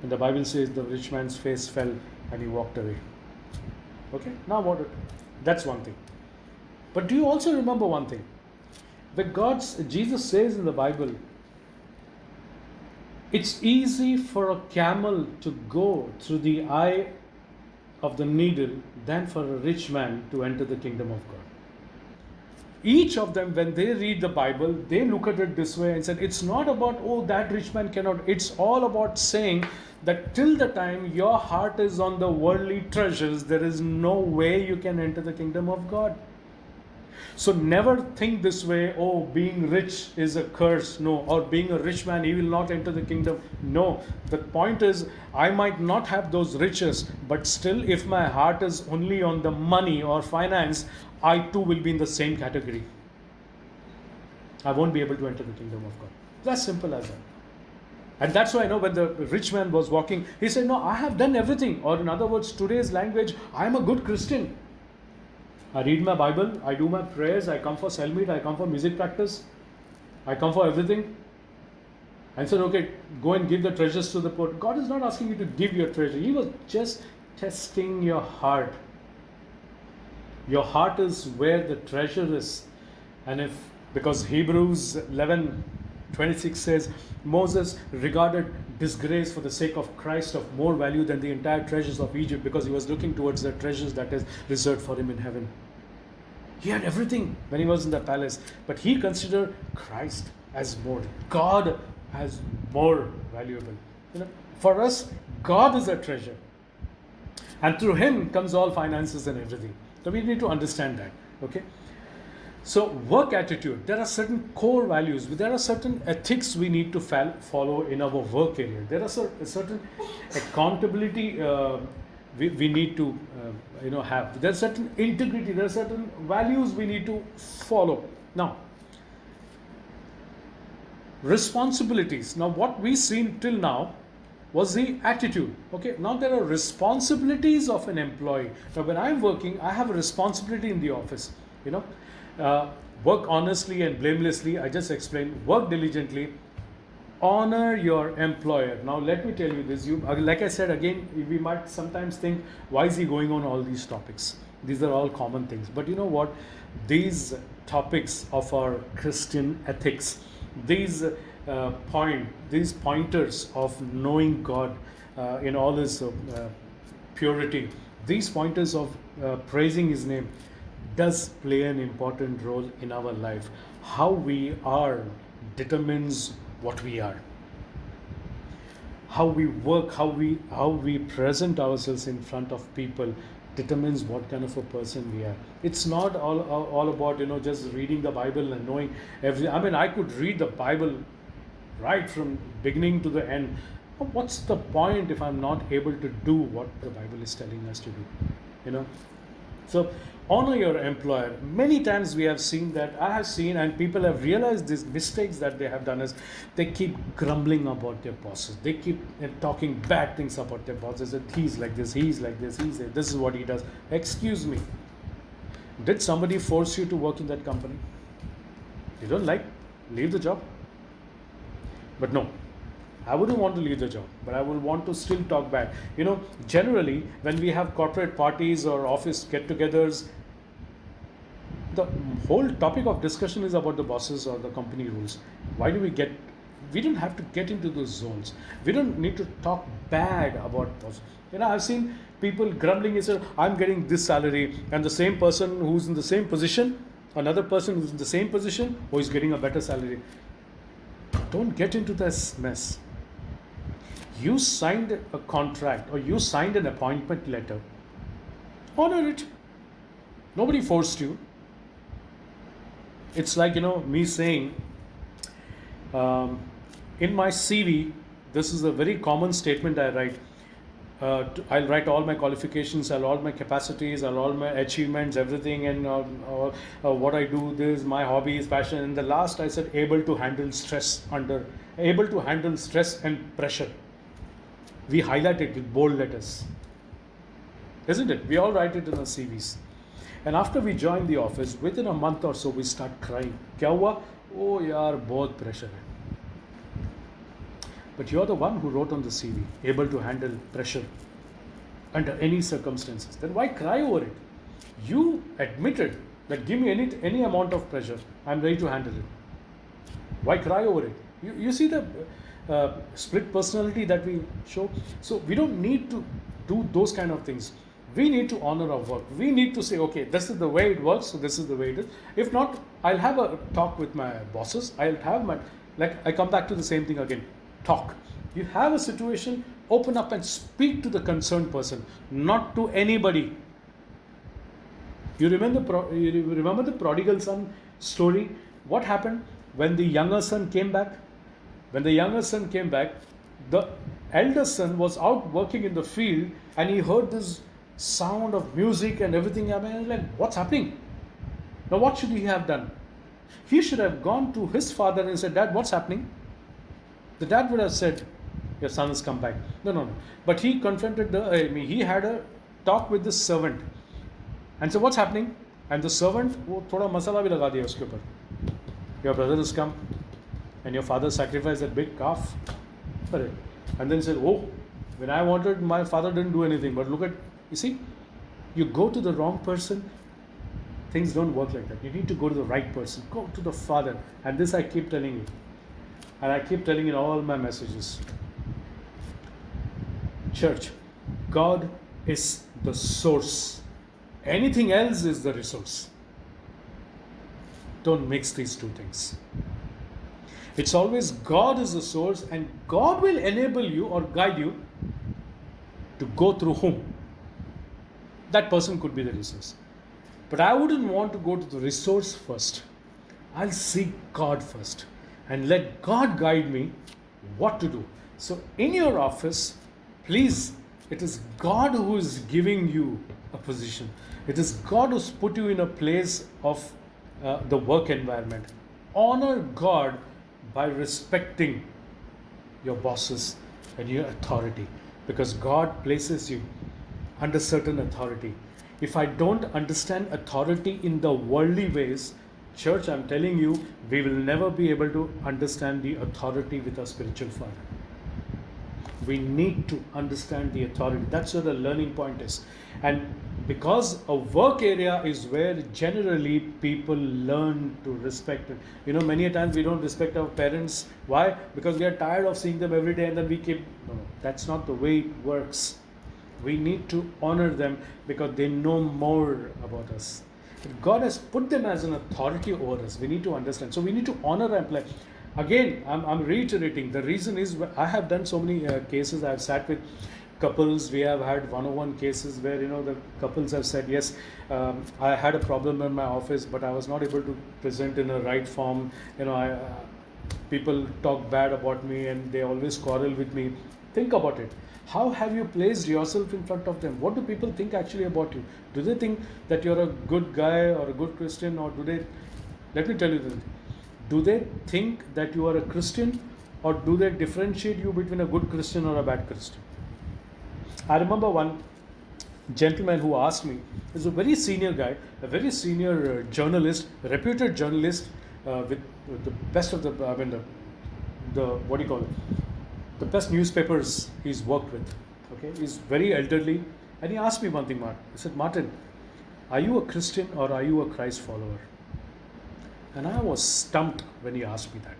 And the Bible says the rich man's face fell and he walked away. Okay, now that's one thing. But do you also remember one thing? Jesus says in the Bible, it's easy for a camel to go through the eye of the needle than for a rich man to enter the kingdom of God. Each of them, when they read the Bible, they look at it this way and said, it's not about, oh, that rich man cannot. It's all about saying that till the time your heart is on the worldly treasures, there is no way you can enter the kingdom of God. So never think this way, oh, being rich is a curse. No, or being a rich man, he will not enter the kingdom. No, the point is, I might not have those riches, but still, if my heart is only on the money or finance, I too will be in the same category. I won't be able to enter the kingdom of God. It's as simple as that. And that's why I know when the rich man was walking, he said, no, I have done everything. Or in other words, today's language, I am a good Christian. I read my Bible, I do my prayers, I come for cell meet, I come for music practice, I come for everything. And said, okay, go and give the treasures to the poor. God is not asking you to give your treasure. He was just testing your heart. Your heart is where the treasure is. And if, because Hebrews 11:26 says, Moses regarded disgrace for the sake of Christ of more value than the entire treasures of Egypt, because he was looking towards the treasures that is reserved for him in heaven. He had everything when he was in the palace, but he considered Christ as more, God as more valuable. For us, God is a treasure, and through him comes all finances and everything. So we need to understand that. Okay. So work attitude, there are certain core values, there are certain ethics we need to follow in our work area. There are certain accountability we need to have. There are certain integrity, there are certain values we need to follow. Now, responsibilities. Now what we seen till now was the attitude. Okay, now there are responsibilities of an employee. Now when I'm working, I have a responsibility in the office. Work honestly and blamelessly. I just explained. Work diligently. Honor your employer. Now let me tell you this. Like I said again, we might sometimes think, why is he going on all these topics? These are all common things. But you know what? These topics of our Christian ethics, these pointers of knowing God in all His purity, these pointers of praising His name, does play an important role in our life. How we are determines what we are. How we work, how we present ourselves in front of people determines what kind of a person we are. It's not all about just reading the Bible and knowing everything. I mean, I could read the Bible right from beginning to the end. What's the point if I'm not able to do what the Bible is telling us to do? So honor your employer. Many times we have seen that, I have seen, and people have realized these mistakes that they have done is they keep grumbling about their bosses. They keep talking bad things about their bosses. That he's like this, this is what he does. Excuse me. Did somebody force you to work in that company? You don't like? Leave the job. But no, I wouldn't want to leave the job, but I would want to still talk back. Generally, when we have corporate parties or office get-togethers, the whole topic of discussion is about the bosses or the company rules. Why do we don't have to get into those zones. We don't need to talk bad about bosses. I've seen people grumbling and say, I'm getting this salary, and the same person who's in the same position, another person who's in the same position, who is getting a better salary. Don't get into this mess. You signed a contract or you signed an appointment letter. Honor it. Nobody forced you. It's like, me saying, in my CV, this is a very common statement I write. I'll write all my qualifications, all my capacities, all my achievements, everything, and what I do, this, my hobbies, passion. And the last I said, able to handle stress and pressure. We highlight it with bold letters. Isn't it? We all write it in our CVs. And after we join the office, within a month or so, we start crying. Kya hua? Oh yaar, bahut pressure hai. But you're the one who wrote on the CV, able to handle pressure under any circumstances. Then why cry over it? You admitted that give me any amount of pressure, I'm ready to handle it. Why cry over it? You see the split personality that we show? So we don't need to do those kind of things. We need to honor our work. We need to say, okay, this is the way it works, so this is the way it is. If not, I'll have a talk with my bosses. I come back to the same thing again. Talk. You have a situation, open up and speak to the concerned person, not to anybody. You remember the prodigal son story? What happened when the younger son came back? When the younger son came back, the elder son was out working in the field and he heard this sound of music and everything. I mean, he was like, what's happening? Now, what should he have done? He should have gone to his father and said, Dad, what's happening? The dad would have said, your son has come back. No. But he confronted he had a talk with the servant and said, what's happening? And the servant, वो थोड़ा मसाला भी लगा दिया उसके ऊपर. Your brother has come and your father sacrificed that big calf for it. And then said, oh, when I wanted, my father didn't do anything. But look at, you see, you go to the wrong person, things don't work like that. You need to go to the right person. Go to the Father. And this I keep telling you. And I keep telling in all my messages. Church, God is the source. Anything else is the resource. Don't mix these two things. It's always God is the source and God will enable you or guide you to go through whom? That person could be the resource. But I wouldn't want to go to the resource first. I'll seek God first and let God guide me what to do. So in your office, please, it is God who is giving you a position. It is God who's put you in a place of the work environment. Honor God by respecting your bosses and your authority, because God places you under certain authority. If I don't understand authority in the worldly ways, church, I'm telling you, we will never be able to understand the authority with our spiritual father. We need to understand the authority. That's where the learning point is. And because a work area is where generally people learn to respect it. You know, many a times we don't respect our parents. Why? Because we are tired of seeing them every day and then we keep... No, that's not the way it works. We need to honor them because they know more about us. God has put them as an authority over us. We need to understand. So we need to honor and play. Again, I'm reiterating. The reason is I have done so many cases. I've sat with couples. We have had one-on-one cases where, you know, the couples have said, yes, I had a problem in my office, but I was not able to present in a right form. You know, people talk bad about me and they always quarrel with me. Think about it. How have you placed yourself in front of them? What do people think actually about you? Do they think that you're a good guy or a good Christian, or do they, let me tell you this, do they think that you are a Christian, or do they differentiate you between a good Christian or a bad Christian? I remember one gentleman who asked me, he's a very senior guy, a very senior journalist, a reputed journalist with the best of the, what do you call it? The best newspapers he's worked with. Okay, he's very elderly, and he asked me one thing, Martin. He said, Martin, are you a Christian or are you a Christ follower? And I was stumped when he asked me that.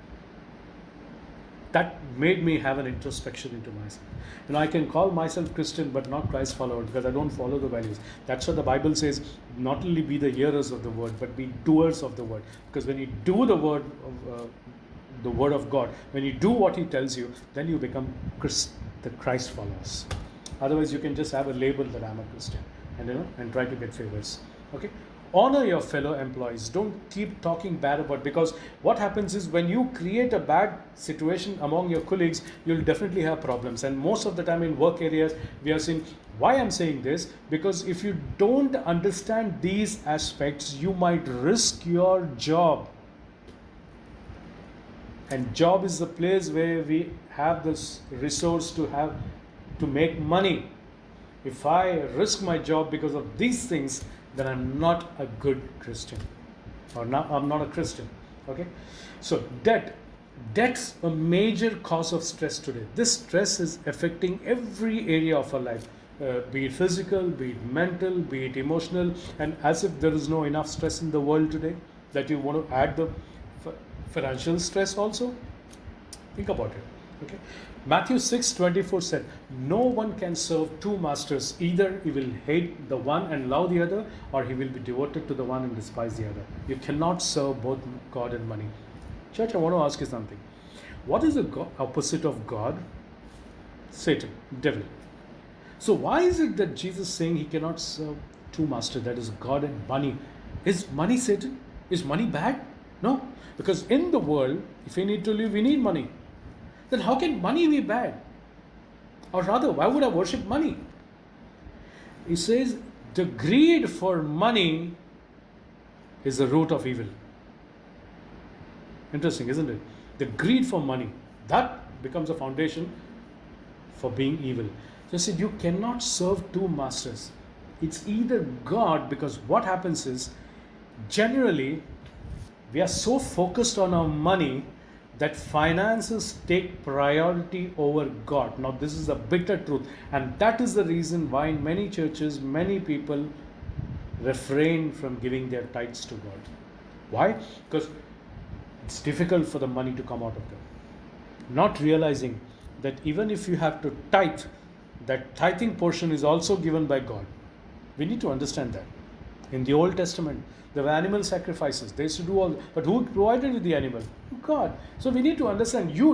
That made me have an introspection into myself. You know, I can call myself Christian but not Christ follower because I don't follow the values. That's what the Bible says, not only be the hearers of the word, but be doers of the word. Because when you do the word of God, when you do what he tells you, then you become the Christ followers. Otherwise, you can just have a label that I'm a Christian and try to get favors. Okay? Honor your fellow employees. Don't keep talking bad about, because what happens is when you create a bad situation among your colleagues, you'll definitely have problems. And most of the time in work areas, we are seeing, why I'm saying this, because if you don't understand these aspects, you might risk your job. And job is the place where we have this resource to make money. If I risk my job because of these things, then I'm not a good Christian, or I'm not a Christian. Okay, so debt's a major cause of stress today. This stress is affecting every area of our life, be it physical, be it mental, be it emotional, and as if there is no enough stress in the world today that you want to add the financial stress also. Think about it. Okay, Matthew 6:24 said, no one can serve two masters. Either he will hate the one and love the other, or he will be devoted to the one and despise the other. You cannot serve both God and money. Church, I want to ask you something. What is the opposite of God? Satan, devil. So why is it that Jesus is saying he cannot serve two masters, that is God and money. Is money Satan? Is money bad? No. Because in the world, if we need to live, we need money. Then how can money be bad? Or rather, why would I worship money? He says the greed for money is the root of evil. Interesting, isn't it? The greed for money, that becomes a foundation for being evil. So he said you cannot serve two masters. It's either God, because what happens is generally we are so focused on our money that finances take priority over God. Now this is a bitter truth, and that is the reason why in many churches many people refrain from giving their tithes to God. Why? Because it's difficult for the money to come out of them. Not realizing that even if you have to tithe, that tithing portion is also given by God. We need to understand that. In the Old Testament, there were animal sacrifices. They used to do all, but who provided with the animal? God. So we need to understand, you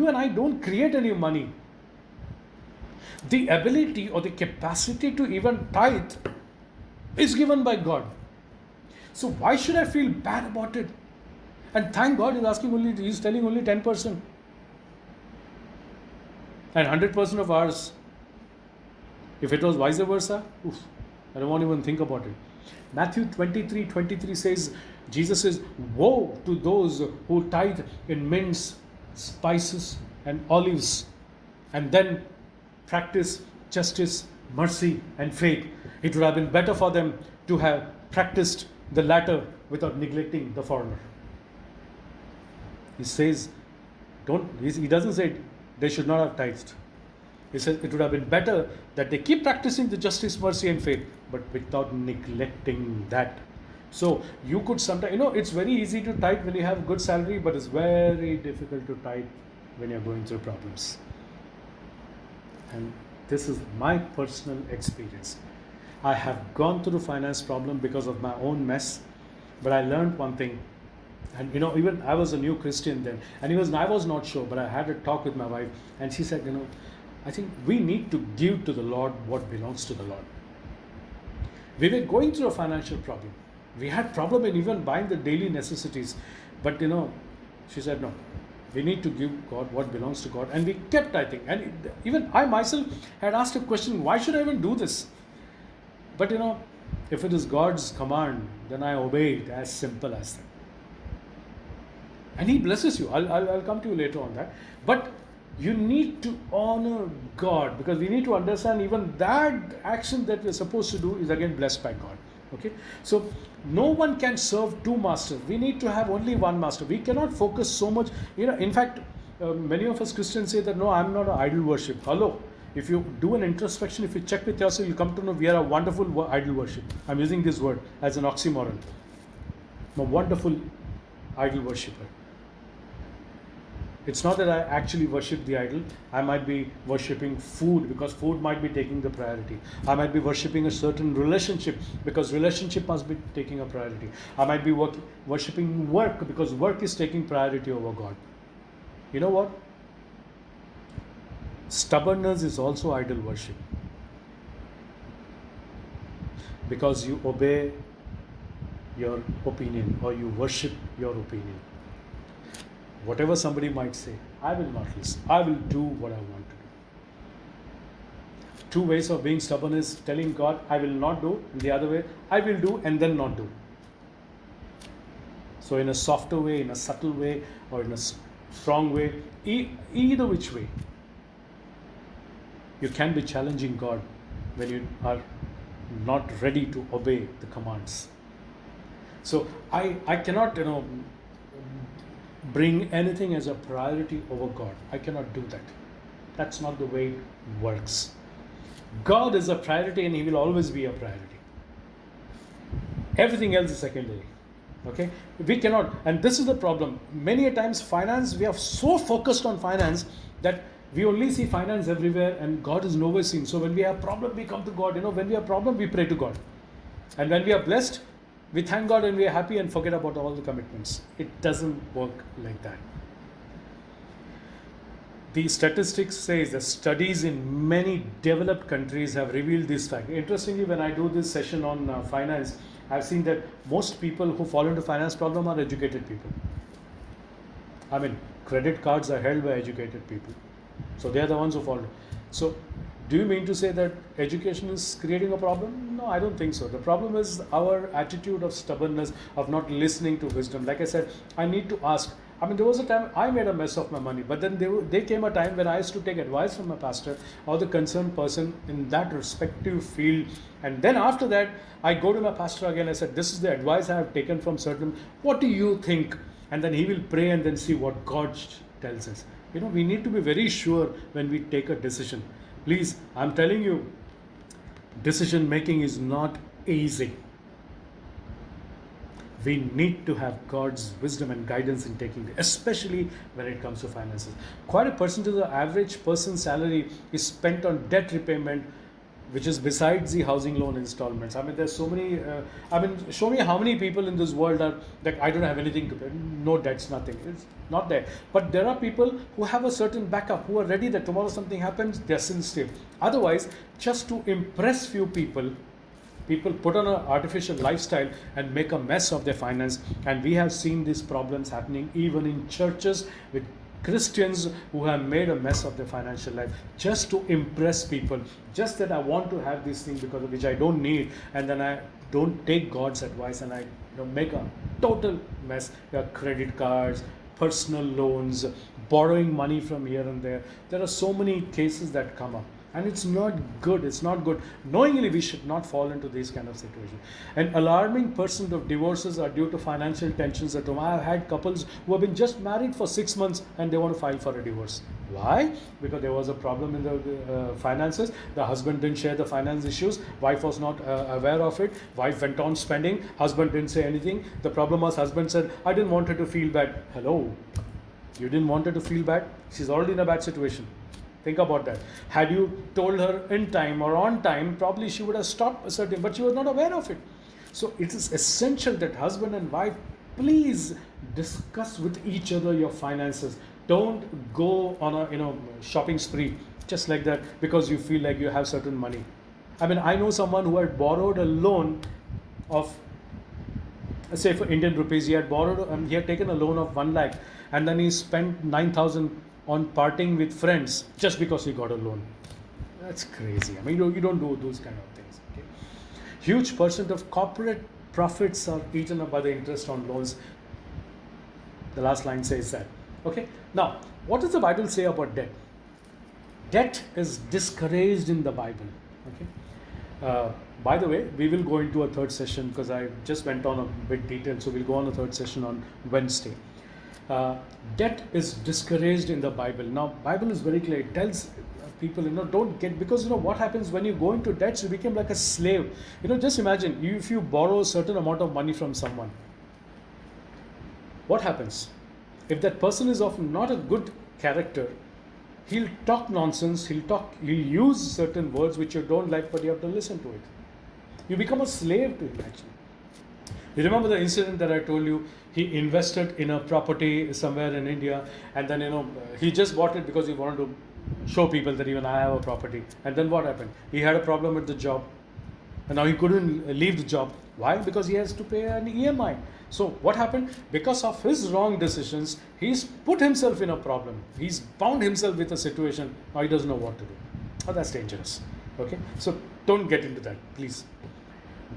and I don't create any money. The ability or the capacity to even tithe is given by God. So why should I feel bad about it? And thank God he's telling only 10%. And 100% of ours. If it was vice versa, I don't want to even think about it. Matthew 23:23 says, Jesus says, woe to those who tithe in mints, spices, and olives, and then practice justice, mercy, and faith. It would have been better for them to have practiced the latter without neglecting the former. He says, he doesn't say they should not have tithed. He says it would have been better that they keep practicing the justice, mercy, and faith, but without neglecting that. So you could sometimes, it's very easy to tithe when you have good salary, but it's very difficult to tithe when you're going through problems. And this is my personal experience. I have gone through finance problem because of my own mess, but I learned one thing. And even I was a new Christian then, and I was not sure, but I had a talk with my wife, and she said, I think we need to give to the Lord what belongs to the Lord. We were going through a financial problem. We had problem in even buying the daily necessities, but she said no. We need to give God what belongs to God, and we kept tithing. And even I myself had asked a question: why should I even do this? But if it is God's command, then I obey it. As simple as that. And He blesses you. I'll come to you later on that. But you need to honor God, because we need to understand even that action that we're supposed to do is again blessed by God. Okay, so no one can serve two masters. We need to have only one master. We cannot focus so much. In fact, many of us Christians say that no, I'm not an idol worship. Hello, if you do an introspection, if you check with yourself, you come to know we are a wonderful idol worship. I'm using this word as an oxymoron. I'm a wonderful idol worshipper. It's not that I actually worship the idol. I might be worshipping food because food might be taking the priority. I might be worshipping a certain relationship because relationship must be taking a priority. I might be worshipping work because work is taking priority over God. You know what? Stubbornness is also idol worship, because you obey your opinion or you worship your opinion. Whatever somebody might say, I will not listen. I will do what I want to do. Two ways of being stubborn is telling God, I will not do, and the other way, I will do and then not do. So in a softer way, in a subtle way, or in a strong way, either which way, you can be challenging God when you are not ready to obey the commands. So I cannot, bring anything as a priority over God. I cannot do that. That's not the way it works. God is a priority, and He will always be a priority. Everything else is secondary. Okay? We cannot, and this is the problem. Many a times finance, we are so focused on finance that we only see finance everywhere and God is nowhere seen. So when we have problem, we come to God. When we have problem, we pray to God. And when we are blessed, we thank God and we are happy and forget about all the commitments. It doesn't work like that. The statistics says that studies in many developed countries have revealed this fact. Interestingly, when I do this session on finance, I've seen that most people who fall into finance problem are educated people. I mean, credit cards are held by educated people, so they are the ones who fall. So, do you mean to say that education is creating a problem? No, I don't think so. The problem is our attitude of stubbornness, of not listening to wisdom. Like I said, I need to ask. I mean, there was a time I made a mess of my money, but then there came a time when I used to take advice from a pastor or the concerned person in that respective field. And then after that, I go to my pastor again. I said, this is the advice I have taken from certain. What do you think? And then he will pray and then see what God tells us. We need to be very sure when we take a decision. Please, I'm telling you, decision making is not easy. We need to have God's wisdom and guidance in taking it, especially when it comes to finances. Quite a percentage of the average person's salary is spent on debt repayment, which is besides the housing loan installments. I mean, there's so many. Show me how many people in this world are like, I don't have anything to pay, no debts, nothing. It's not there. But there are people who have a certain backup, who are ready that tomorrow something happens, they're still safe. Otherwise, just to impress few people put on an artificial lifestyle and make a mess of their finance. And we have seen these problems happening even in churches with Christians who have made a mess of their financial life just to impress people. Just that I want to have these things because of which I don't need, and then I don't take God's advice and I make a total mess. There are credit cards, personal loans, borrowing money from here and there. There are so many cases that come up. And it's not good. It's not good. Knowingly, we should not fall into these kind of situations. An alarming percent of divorces are due to financial tensions at home. I have had couples who have been just married for 6 months and they want to file for a divorce. Why? Because there was a problem in the finances. The husband didn't share the finance issues. Wife was not aware of it. Wife went on spending. Husband didn't say anything. The problem was husband said, I didn't want her to feel bad. Hello? You didn't want her to feel bad? She's already in a bad situation. Think about that. Had you told her in time or on time, probably she would have stopped asserting, but she was not aware of it. So it is essential that husband and wife, please discuss with each other your finances. Don't go on a shopping spree just like that because you feel like you have certain money. I mean, I know someone who had borrowed a loan of, say for Indian rupees, he had taken a loan of 1 lakh and then he spent 9,000 on partying with friends just because he got a loan. That's crazy. I mean, you don't do those kind of things. Okay? Huge percent of corporate profits are eaten up by the interest on loans. The last line says that. Okay. Now, what does the Bible say about debt? Debt is discouraged in the Bible. Okay. By the way, we will go into a third session because I just went on a bit detailed. So we'll go on a third session on Wednesday. Debt is discouraged in the Bible. Now, Bible is very clear. It tells people, don't get, because what happens when you go into debts, you become like a slave. Just imagine, if you borrow a certain amount of money from someone, what happens? If that person is of not a good character, he'll talk nonsense, he'll use certain words which you don't like, but you have to listen to it. You become a slave to him, actually. You remember the incident that I told you? He invested in a property somewhere in India, and then he just bought it because he wanted to show people that even I have a property. And then what happened? He had a problem with the job, and now he couldn't leave the job. Why? Because he has to pay an EMI. So what happened? Because of his wrong decisions, he's put himself in a problem. He's bound himself with a situation. Now he doesn't know what to do. Oh, that's dangerous. Okay, so don't get into that, please.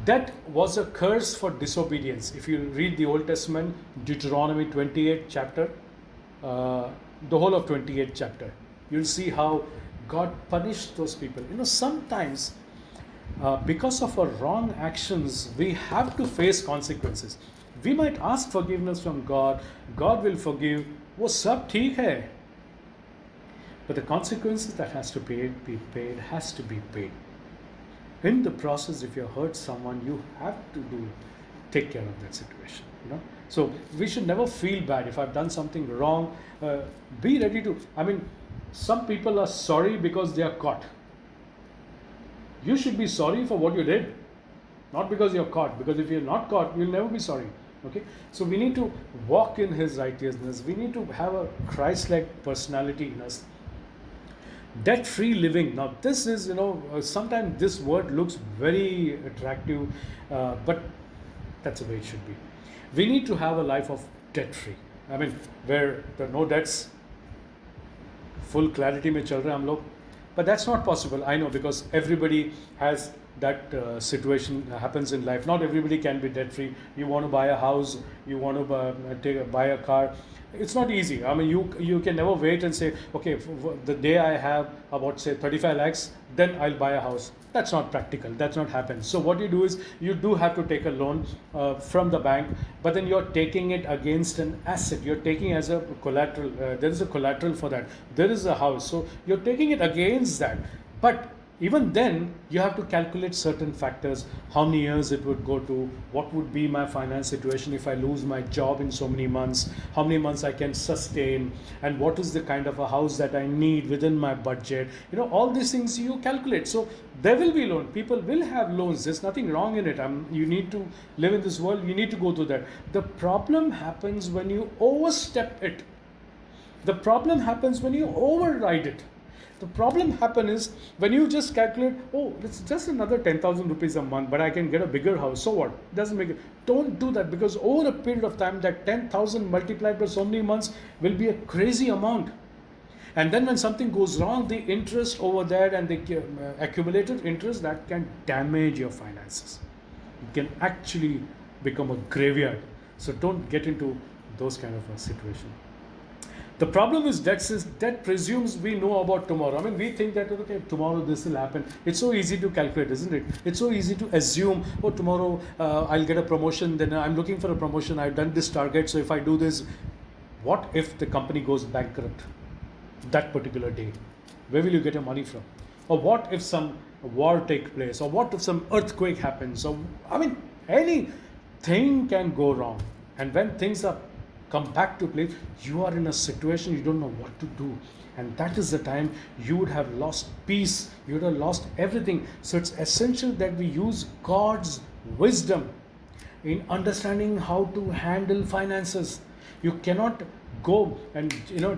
Debt was a curse for disobedience. If you read the Old Testament, Deuteronomy 28 chapter, the whole of 28 chapter, you'll see how God punished those people. Sometimes because of our wrong actions, we have to face consequences. We might ask forgiveness from God. God will forgive. वो सब ठीक है. But the consequences that has to be paid has to be paid. In the process, if you hurt someone, you have to take care of that situation. So we should never feel bad if I've done something wrong. Be ready to. Some people are sorry because they are caught. You should be sorry for what you did, not because you're caught. Because if you're not caught, you'll never be sorry. Okay. So we need to walk in His righteousness. We need to have a Christ-like personality in us. Debt free living. Now this is, sometimes this word looks very attractive, but that's the way it should be. We need to have a life of debt free. I mean, where there are no debts, full clarity में चल रहे हैं हम लोग. But that's not possible, I know, because everybody has that situation happens in life. Not everybody can be debt free. You want to buy a house, you want to buy a car. It's not easy. I mean, you can never wait and say, okay, the day I have about say 35 lakhs, then I'll buy a house. That's not practical. That's not happen. So what you do is you do have to take a loan from the bank, but then you're taking it against an asset. You're taking as a collateral. There is a collateral for that. There is a house. So you're taking it against that. But even then you have to calculate certain factors, how many years it would go to, what would be my finance situation if I lose my job in so many months, how many months I can sustain, and what is the kind of a house that I need within my budget. All these things you calculate. So there will be loan, people will have loans, there's nothing wrong in it. You need to live in this world, you need to go through that. The problem happens when you overstep it. The problem happens when you override it. The problem happen is when you just calculate, oh, it's just another 10,000 rupees a month, but I can get a bigger house. So what? Doesn't make it. Don't do that, because over a period of time, that 10,000 multiplied by so many months will be a crazy amount. And then when something goes wrong, the interest over that and the accumulated interest, that can damage your finances. It can actually become a graveyard. So don't get into those kind of a situation. The problem is debt presumes we know about tomorrow. I mean, we think that, okay, tomorrow this will happen. It's so easy to calculate, isn't it? It's so easy to assume, oh, tomorrow I'll get a promotion, then I'm looking for a promotion, I've done this target, so if I do this, what if the company goes bankrupt that particular day? Where will you get your money from? Or what if some war takes place? Or what if some earthquake happens? Or, I mean, anything can go wrong. And when things are come back to place, you are in a situation you don't know what to do, and that is the time you would have lost peace, you would have lost everything. So it's essential that we use God's wisdom in understanding how to handle finances. You cannot go and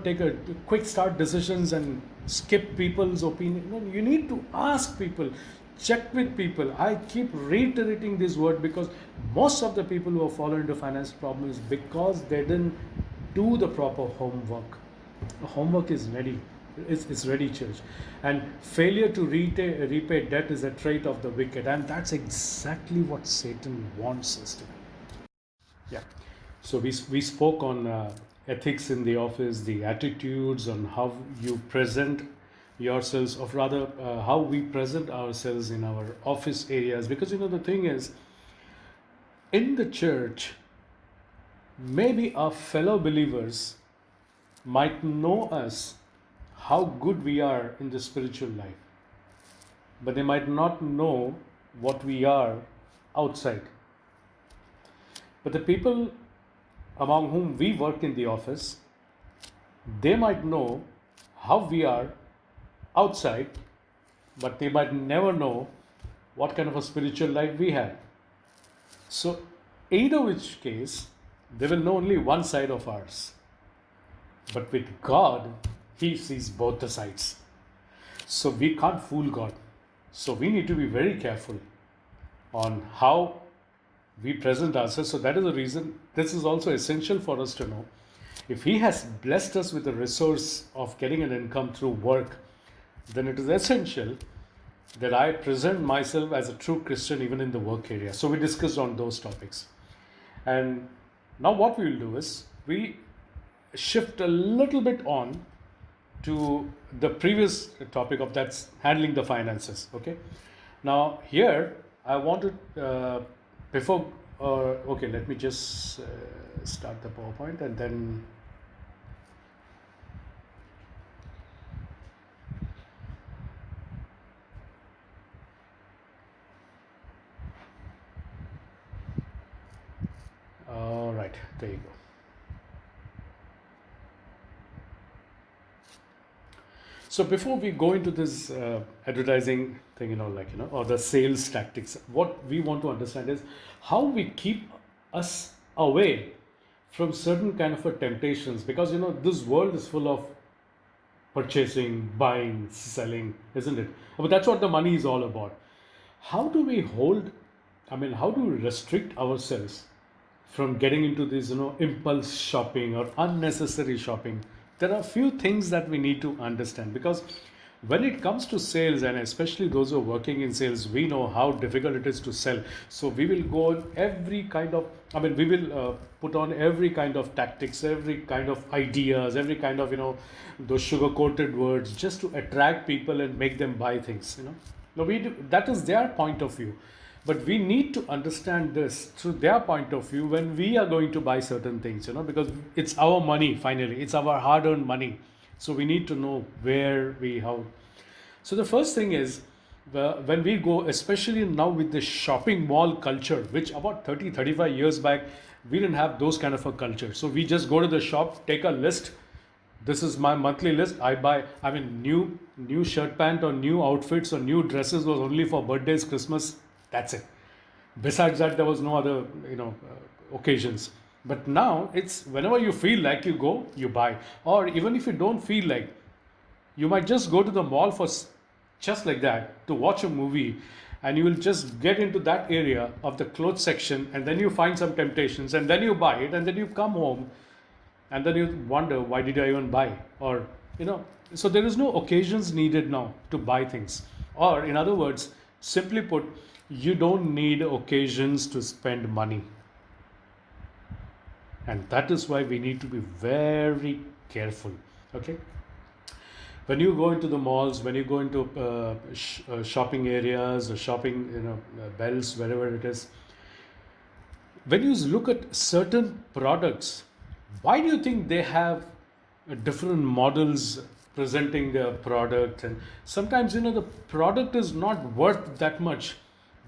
take a quick start decisions and skip people's opinion. No, you need to ask people, check with people. I keep reiterating this word because most of the people who have fallen into finance problems because they didn't do the proper homework. The homework is ready. It's ready, church. And failure to repay debt is a trait of the wicked, and that's exactly what Satan wants us to do. Yeah. So we spoke on ethics in the office, the attitudes, on how you present yourselves, or rather how we present ourselves in our office areas. Because the thing is, in the church, maybe our fellow believers might know us how good we are in the spiritual life, but they might not know what we are outside. But the people among whom we work in the office, they might know how we are outside, but they might never know what kind of a spiritual life we have. So either which case, they will know only one side of ours. But with God, He sees both the sides. So we can't fool God. So we need to be very careful on how we present ourselves. So that is the reason this is also essential for us to know. If He has blessed us with the resource of getting an income through work, then it is essential that I present myself as a true Christian even in the work area. So we discussed on those topics. And now what we will do is we shift a little bit on to the previous topic of that's handling the finances. Okay. Now here I want to okay, let me just start the PowerPoint and then all right, there you go. So before we go into this advertising thing, or the sales tactics, what we want to understand is how we keep us away from certain kind of temptations, because this world is full of purchasing, buying, selling, isn't it? But that's what the money is all about. How do we hold, I mean, how do we restrict ourselves from getting into this, impulse shopping or unnecessary shopping? There are a few things that we need to understand, because when it comes to sales, and especially those who are working in sales, we know how difficult it is to sell. So we will go on every kind of, I mean, we will put on every kind of tactics, every kind of ideas, every kind of, those sugar coated words, just to attract people and make them buy things. Now we do, that is their point of view, but we need to understand this through their point of view when we are going to buy certain things, because it's our money. Finally, it's our hard earned money. So we need to know where we, how. So the first thing is, when we go, especially now with the shopping mall culture, which about 30, 35 years back, we didn't have those kind of a culture. So we just go to the shop, take a list. This is my monthly list. I buy, I mean, new shirt pant or new outfits or new dresses was only for birthdays, Christmas. That's it. Besides that, there was no other, occasions. But now it's whenever you feel like, you go, you buy. Or even if you don't feel like, you might just go to the mall for just like that to watch a movie, and you will just get into that area of the clothes section, and then you find some temptations, and then you buy it, and then you come home, and then you wonder, why did I even buy? Or, so there is no occasions needed now to buy things. Or in other words, simply put, you don't need occasions to spend money. And that is why we need to be very careful. Okay, when you go into the malls, when you go into shopping areas or shopping, bells, wherever it is, when you look at certain products, why do you think they have different models presenting their product? And sometimes, the product is not worth that much,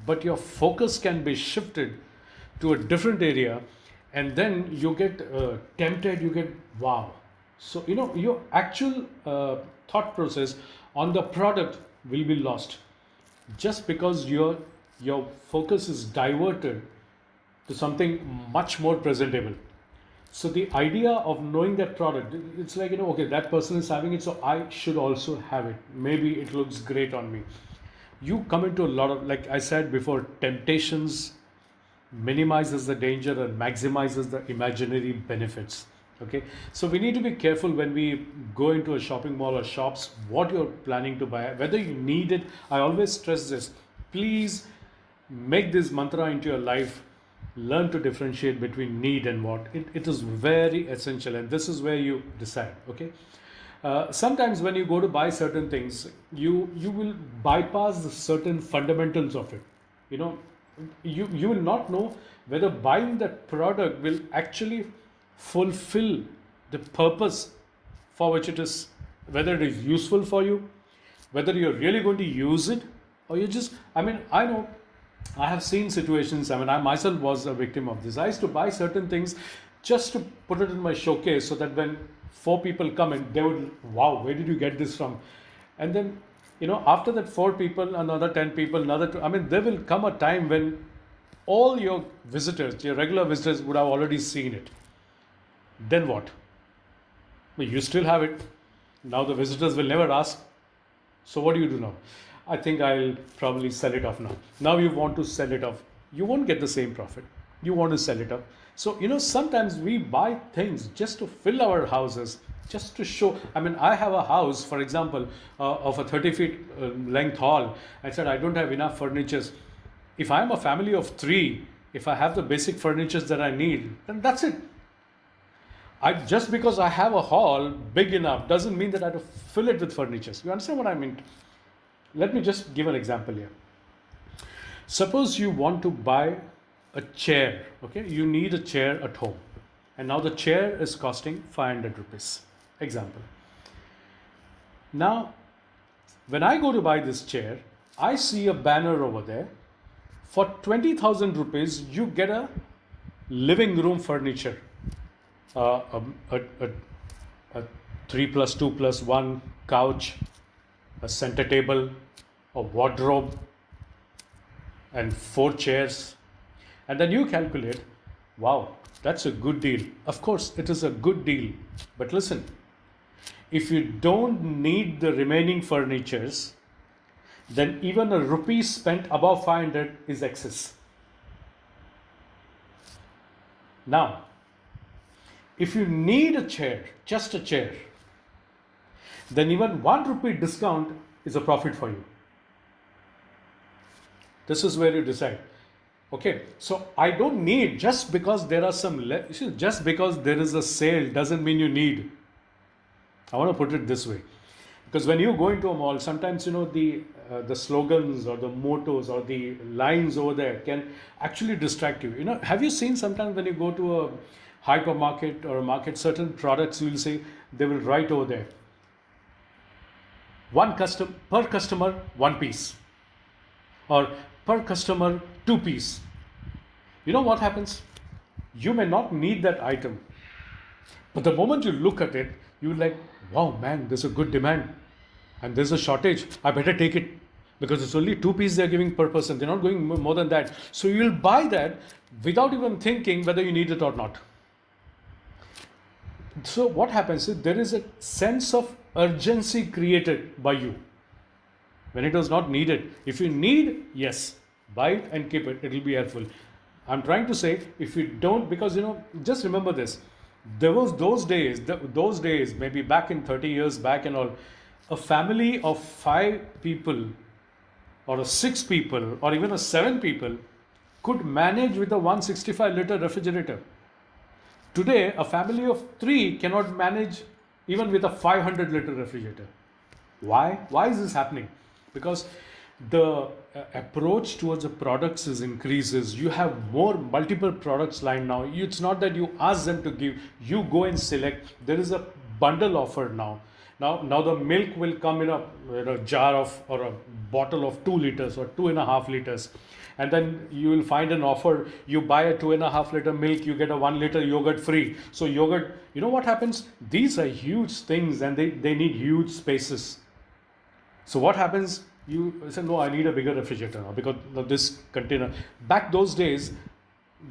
but your focus can be shifted to a different area, and then you get tempted, you get wow. So, your actual thought process on the product will be lost, just because your focus is diverted to something much more presentable. So the idea of knowing that product, it's like, okay, that person is having it, so I should also have it. Maybe it looks great on me. You come into a lot of, like I said before, temptations minimizes the danger and maximizes the imaginary benefits. Okay, so we need to be careful when we go into a shopping mall or shops, what you're planning to buy, whether you need it. I always stress this. Please make this mantra into your life. Learn to differentiate between need and want. It is very essential, and this is where you decide. Okay, sometimes when you go to buy certain things, you will bypass the certain fundamentals of it. You will not know whether buying that product will actually fulfill the purpose for which it is, whether it is useful for you, whether you're really going to use it, or you just, I mean, I know I have seen situations, I mean, I myself was a victim of this. I used to buy certain things just to put it in my showcase, so that when 4 people come in, they would, wow, where did you get this from? And then, after that 4 people, another 10 people, another 2, I mean, there will come a time when all your visitors, your regular visitors, would have already seen it. Then what? Well, you still have it. Now the visitors will never ask. So what do you do now? I think I'll probably sell it off now. Now you want to sell it off. You won't get the same profit. You want to sell it off. So, sometimes we buy things just to fill our houses, just to show. I mean, I have a house, for example, of a 30 feet length hall. I said, I don't have enough furnitures. If I'm a family of 3, if I have the basic furnitures that I need, then that's it. Just because I have a hall big enough doesn't mean that I have to fill it with furnitures. You understand what I mean? Let me just give an example here. Suppose you want to buy a chair. Okay, you need a chair at home, and now the chair is costing 500 rupees. Example. Now, when I go to buy this chair, I see a banner over there. For 20,000 rupees, you get a living room furniture. A 3+2+1 couch, a center table, a wardrobe, and 4 chairs. And then you calculate, wow, that's a good deal. Of course, it is a good deal. But listen, If you don't need the remaining furnitures, then even a rupee spent above 500 is excess. Now, if you need a chair, just a chair, then even 1 rupee discount is a profit for you. This is where you decide. Okay, so I don't need, just because there are just because there is a sale doesn't mean you need. I want to put it this way, because when you go into a mall, sometimes the slogans or the mottos or the lines over there can actually distract you. Have you seen sometimes when you go to a hypermarket or a market, certain products you will say they will write over there, per customer 1 piece, or per customer 2 piece. You know what happens? You may not need that item, but the moment you look at it, you're like, wow, man, there's a good demand and there's a shortage. I better take it, because it's only 2 pieces they're giving per person. They're not going more than that. So you'll buy that without even thinking whether you need it or not. So what happens is there is a sense of urgency created by you when it was not needed. If you need, yes, buy it and keep it. It will be helpful. I'm trying to say, if you don't, because just remember this. There was those days, maybe back in 30 years back and all, a family of 5 people or a 6 people or even a 7 people could manage with a 165-liter refrigerator. Today, a family of 3 cannot manage even with a 500-liter refrigerator. Why? Why is this happening? Because the approach towards the products increases. You have multiple products lined now. It's not that you ask them to give, you go and select. There is a bundle offer now. Now the milk will come in a jar of, or a bottle of 2 liters or 2.5 liters. And then you will find an offer. You buy a 2.5 liter milk, you get a 1 liter yogurt free. So yogurt, you know what happens? These are huge things and they need huge spaces. So what happens? You say, no, I need a bigger refrigerator now because of this container. Back those days,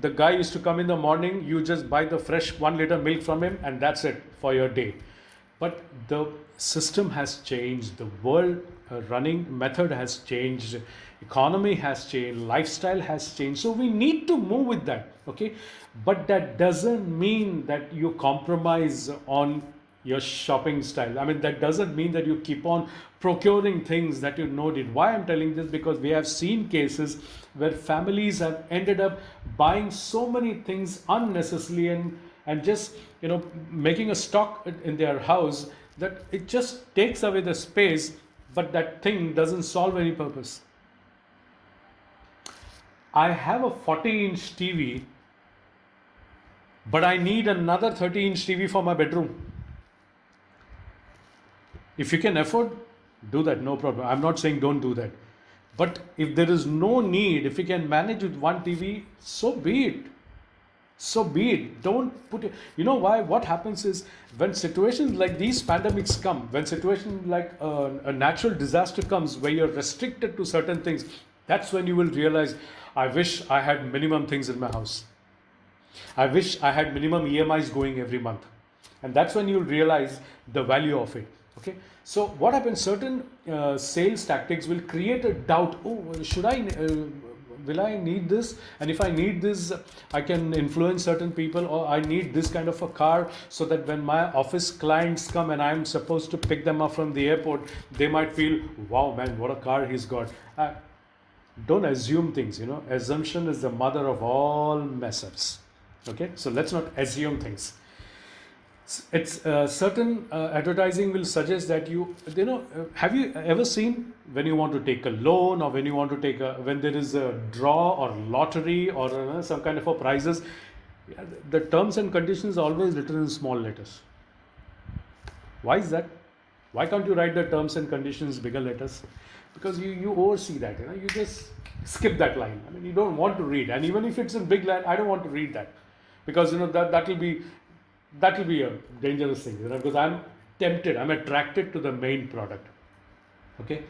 the guy used to come in the morning, you just buy the fresh 1 liter milk from him and that's it for your day. But the system has changed, the world running method has changed, economy has changed, lifestyle has changed. So we need to move with that, okay? But that doesn't mean that you compromise on your shopping style. I mean, that doesn't mean that you keep on procuring things that you need. Why I'm telling this? Because we have seen cases where families have ended up buying so many things unnecessarily and just making a stock in their house that it just takes away the space, but that thing doesn't solve any purpose. I have a 40-inch TV, but I need another 30-inch TV for my bedroom. If you can afford, do that, no problem. I'm not saying don't do that. But if there is no need, if you can manage with one TV, so be it. So be it. Don't put it. You know why? What happens is when situations like these pandemics come, when situations like a natural disaster comes where you're restricted to certain things, that's when you will realize, I wish I had minimum things in my house. I wish I had minimum EMIs going every month. And that's when you'll realize the value of it. Okay, so what happens? Certain sales tactics will create a doubt. Oh, will I need this? And if I need this, I can influence certain people, or I need this kind of a car so that when my office clients come and I'm supposed to pick them up from the airport, they might feel, wow, man, what a car he's got. Don't assume things, Assumption is the mother of all mess ups. Okay, so let's not assume things. It's certain advertising will suggest that have you ever seen when you want to take a loan, or when you want to when there is a draw or lottery or some kind of a prizes, the terms and conditions are always written in small letters. Why is that? Why can't you write the terms and conditions bigger letters? Because you oversee that, you just skip that line. I mean, you don't want to read, and even if it's in big line, I don't want to read that, because that will be a dangerous thing, because I'm tempted, I'm attracted to the main product. Okay,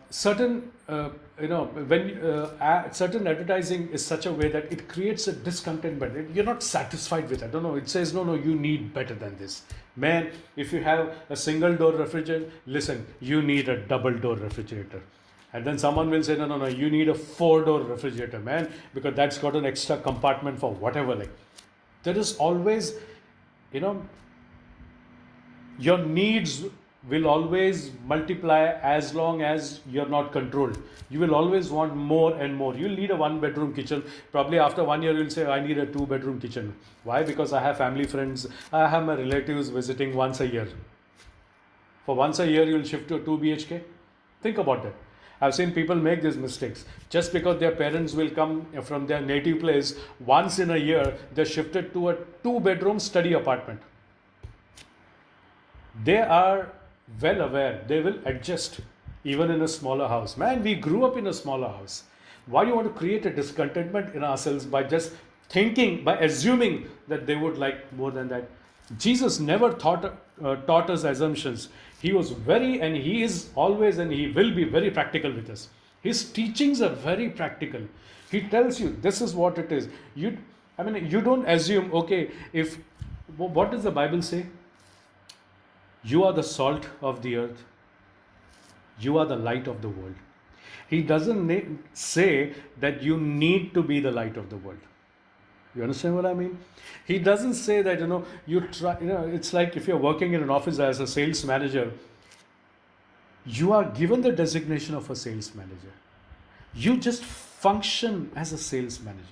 Certain when certain advertising is such a way that it creates a discontentment. You're not satisfied with it. I don't know. It says no, you need better than this. Man, if you have a single door refrigerator, listen, you need a double door refrigerator. And then someone will say, no, you need a 4-door refrigerator, man, because that's got an extra compartment for whatever. Like, there is always, your needs will always multiply as long as you're not controlled. You will always want more and more. You'll need a 1-bedroom kitchen. Probably after 1 year, you'll say, I need a 2-bedroom kitchen. Why? Because I have family friends, I have my relatives visiting once a year. For once a year, you'll shift to a 2 BHK. Think about that. I've seen people make these mistakes. Just because their parents will come from their native place, once in a year, they're shifted to a 2-bedroom study apartment. They are well aware, they will adjust even in a smaller house. Man, we grew up in a smaller house. Why do you want to create a discontentment in ourselves by just thinking, by assuming that they would like more than that? Jesus never taught us assumptions. He was and he is always and he will be very practical with us. His teachings are very practical. He tells you this is what it is. You don't assume, okay, what does the Bible say? You are the salt of the earth. You are the light of the world. He doesn't say that you need to be the light of the world. You understand what I mean? He doesn't say that, you try, it's like if you're working in an office as a sales manager, you are given the designation of a sales manager. You just function as a sales manager.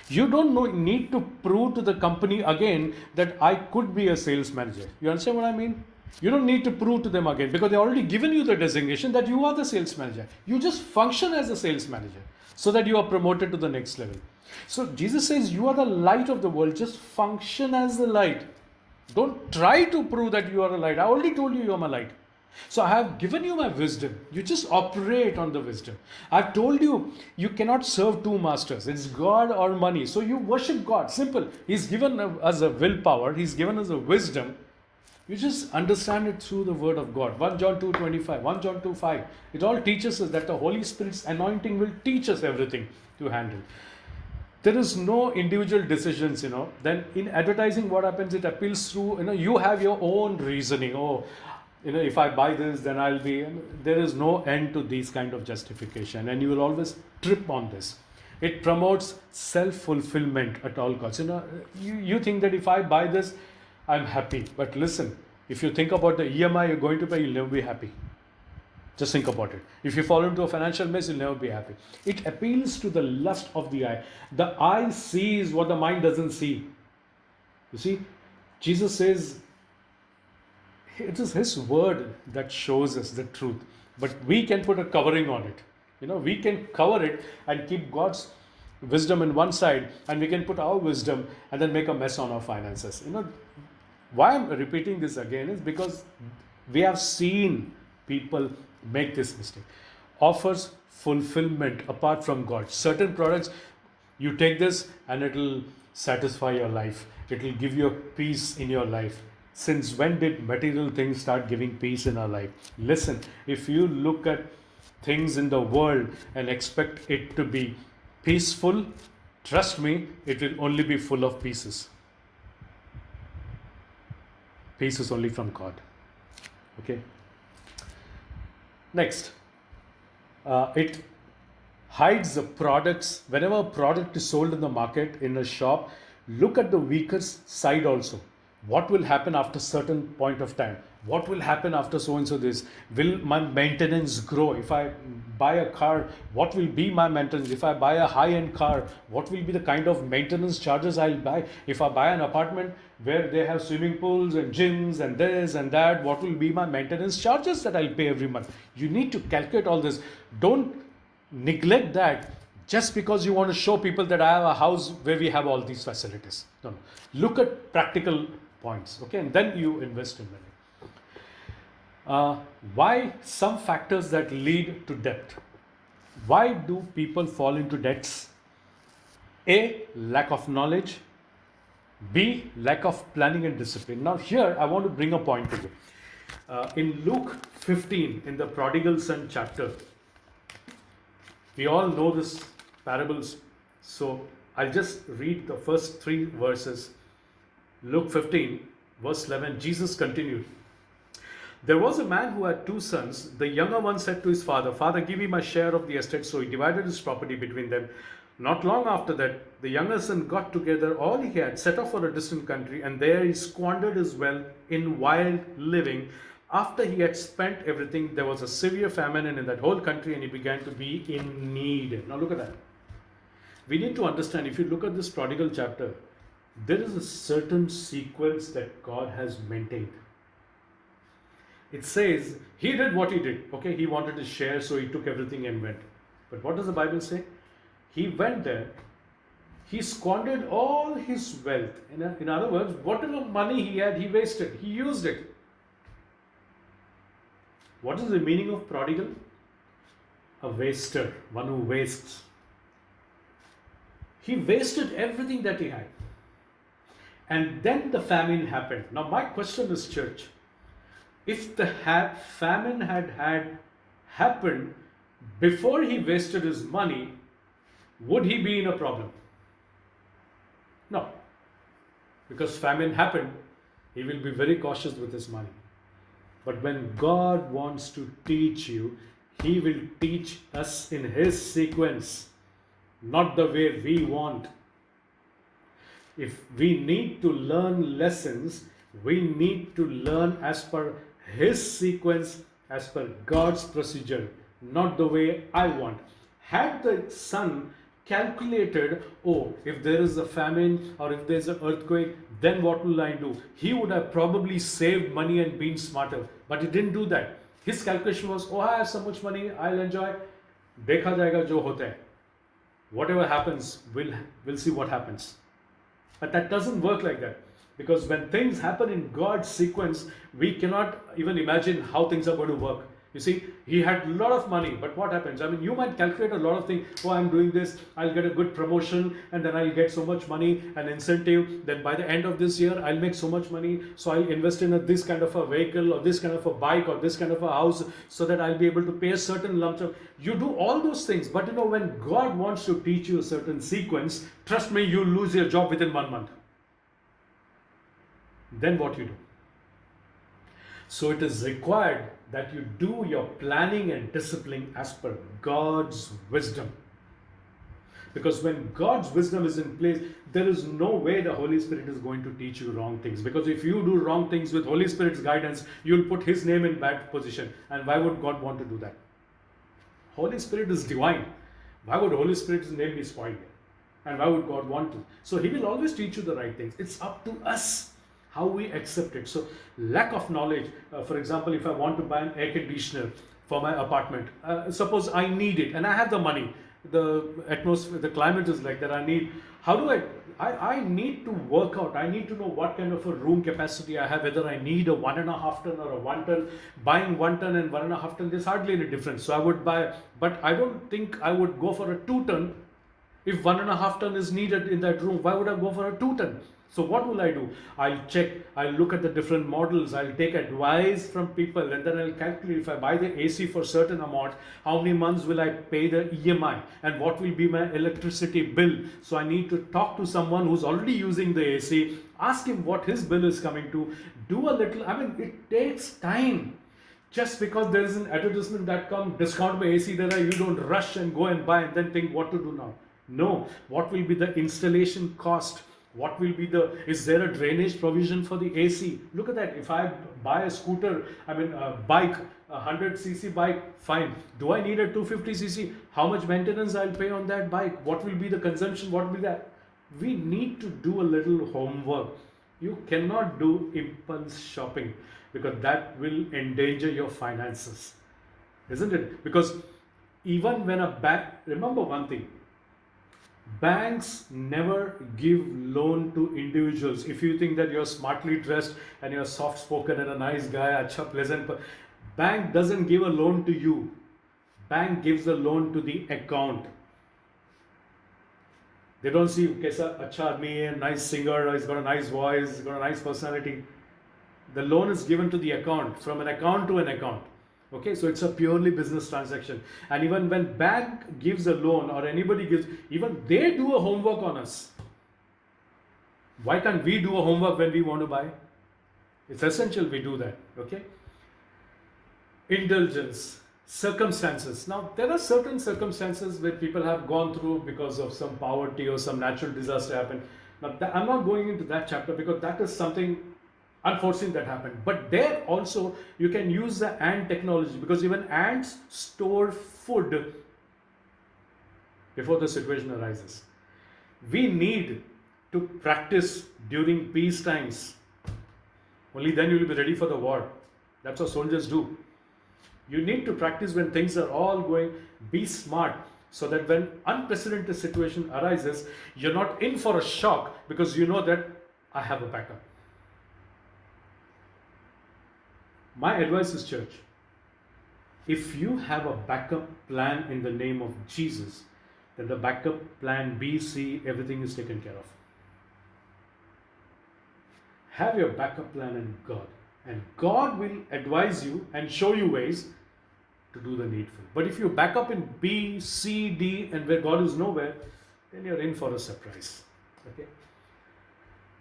You don't need to prove to the company again that I could be a sales manager. You understand what I mean? You don't need to prove to them again because they already given you the designation that you are the sales manager. You just function as a sales manager so that you are promoted to the next level. So Jesus says you are the light of the world. Just function as the light. Don't try to prove that you are a light. I already told you are my light. So I have given you my wisdom. You just operate on the wisdom. I've told you, you cannot serve two masters. It's God or money. So you worship God. Simple. He's given us a willpower. He's given us a wisdom. You just understand it through the word of God. 1 John 2:25, 1 John 2:5. It all teaches us that the Holy Spirit's anointing will teach us everything to handle. There is no individual decisions, Then in advertising, what happens? It appeals through, you have your own reasoning. If I buy this, then I'll be. There is no end to these kind of justification, and you will always trip on this. It promotes self-fulfillment at all costs. You think that if I buy this, I'm happy. But listen, if you think about the EMI you're going to pay, you'll never be happy. Just think about it. If you fall into a financial mess, you'll never be happy. It appeals to the lust of the eye. The eye sees what the mind doesn't see. You see, Jesus says, it is His word that shows us the truth. But we can put a covering on it. We can cover it and keep God's wisdom in one side, and we can put our wisdom and then make a mess on our finances. Why I'm repeating this again is because we have seen people make this mistake. Offers fulfillment apart from God. Certain products, you take this and it will satisfy your life. It will give you a peace in your life. Since when did material things start giving peace in our life? Listen, if you look at things in the world and expect it to be peaceful, trust me, it will only be full of pieces. Peace is only from God. Okay. Next, it hides the products. Whenever a product is sold in the market, in a shop, look at the weaker side also. What will happen after certain point of time? What will happen after so and so this? Will my maintenance grow? If I buy a car, what will be my maintenance? If I buy a high-end car, what will be the kind of maintenance charges I'll buy? If I buy an apartment where they have swimming pools and gyms and this and that, what will be my maintenance charges that I'll pay every month? You need to calculate all this. Don't neglect that just because you want to show people that I have a house where we have all these facilities. No. Look at practical points, okay, and then you invest in money. Why some factors that lead to debt? Why do people fall into debts? A, lack of knowledge. B, lack of planning and discipline. Now here I want to bring a point to you. In Luke 15, in the prodigal son chapter, we all know this parables. So I'll just read the first three verses. Luke 15, verse 11, Jesus continued. There was a man who had two sons. The younger one said to his father, Father, give me my share of the estate. So he divided his property between them. Not long after that, the younger son got together all he had, set off for a distant country, and there he squandered his wealth in wild living. After he had spent everything, there was a severe famine in that whole country, and he began to be in need. Now look at that. We need to understand, if you look at this prodigal chapter, there is a certain sequence that God has maintained. It says he did what he did. Okay, he wanted to share, so he took everything and went. But what does the Bible say? He went there, he squandered all his wealth. In other words, whatever money he had, he wasted, he used it. What is the meaning of prodigal? A waster, one who wastes. He wasted everything that he had. And then the famine happened. Now my question is, church, if the famine had happened before he wasted his money, would he be in a problem? No. Because famine happened, he will be very cautious with his money. But when God wants to teach you, he will teach us in his sequence, not the way we want. If we need to learn lessons, we need to learn as per his sequence, as per God's procedure, not the way I want. Had the son calculated, oh, if there is a famine or if there is an earthquake, then what will I do? He would have probably saved money and been smarter. But he didn't do that. His calculation was, oh, I have so much money, I'll enjoy. Dekha jayega jo hota hai. Whatever happens, we'll see what happens. But that doesn't work like that. Because when things happen in God's sequence, we cannot even imagine how things are going to work. You see, he had a lot of money, but what happens? I mean, you might calculate a lot of things. Oh, I'm doing this, I'll get a good promotion, and then I'll get so much money, an incentive. Then by the end of this year, I'll make so much money. So I'll invest in this kind of a vehicle, or this kind of a bike, or this kind of a house, so that I'll be able to pay a certain lump sum. You do all those things, but when God wants to teach you a certain sequence, trust me, you'll lose your job within 1 month. Then what you do? So it is required that you do your planning and discipline as per God's wisdom. Because when God's wisdom is in place, there is no way the Holy Spirit is going to teach you wrong things. Because if you do wrong things with Holy Spirit's guidance, you'll put his name in bad position. And why would God want to do that? Holy Spirit is divine. Why would Holy Spirit's name be spoiled? And why would God want to? So he will always teach you the right things. It's up to us how we accept it. So lack of knowledge, for example, if I want to buy an air conditioner for my apartment, suppose I need it and I have the money, the atmosphere, the climate is like that, I need, how do I need to work out, I need to know what kind of a room capacity I have, whether I need a 1.5 ton or a 1 ton. Buying 1 ton and 1.5 ton, there's hardly any difference. So I would buy, but I don't think I would go for a 2 ton. If 1.5 ton is needed in that room, why would I go for a 2 ton? So what will I do? I'll check, I'll look at the different models, I'll take advice from people, and then I'll calculate if I buy the AC for certain amount, how many months will I pay the EMI and what will be my electricity bill. So I need to talk to someone who's already using the AC, ask him what his bill is coming to, do a little, it takes time. Just because there is an advertisement that comes, discount my AC, there you don't rush and go and buy and then think what to do now. No, what will be the installation cost? What will be is there a drainage provision for the AC? Look at that. If I buy a scooter, a bike, a 100cc bike, fine. Do I need a 250cc? How much maintenance I'll pay on that bike? What will be the consumption? What will be that? We need to do a little homework. You cannot do impulse shopping because that will endanger your finances. Isn't it? Because even when a bank, remember one thing, banks never give loan to individuals. If you think that you're smartly dressed and you're soft spoken and a nice guy, acha, pleasant, bank doesn't give a loan to you. Bank gives a loan to the account. They don't see kaisa acha aadmi hai, nice singer, he's got a nice voice, he's got a nice personality. The loan is given to the account, from an account to an account. Okay, so it's a purely business transaction. And even when bank gives a loan or anybody gives, even they do a homework on us. Why can't we do a homework when we want to buy? It's essential we do that. Okay. Indulgence, circumstances. Now, there are certain circumstances where people have gone through because of some poverty or some natural disaster happened. Now, I'm not going into that chapter because that is something unforeseen that happened. But there also you can use the ant technology, because even ants store food before the situation arises. We need to practice during peace times. Only then you will be ready for the war. That's what soldiers do. You need to practice when things are all going. Be smart, so that when unprecedented situation arises, you're not in for a shock, because you know that I have a backup. My advice is, church, if you have a backup plan in the name of Jesus, then the backup plan B, C, everything is taken care of. Have your backup plan in God, and God will advise you and show you ways to do the needful. But if you back up in B, C, D, and where God is nowhere, then you're in for a surprise. Okay?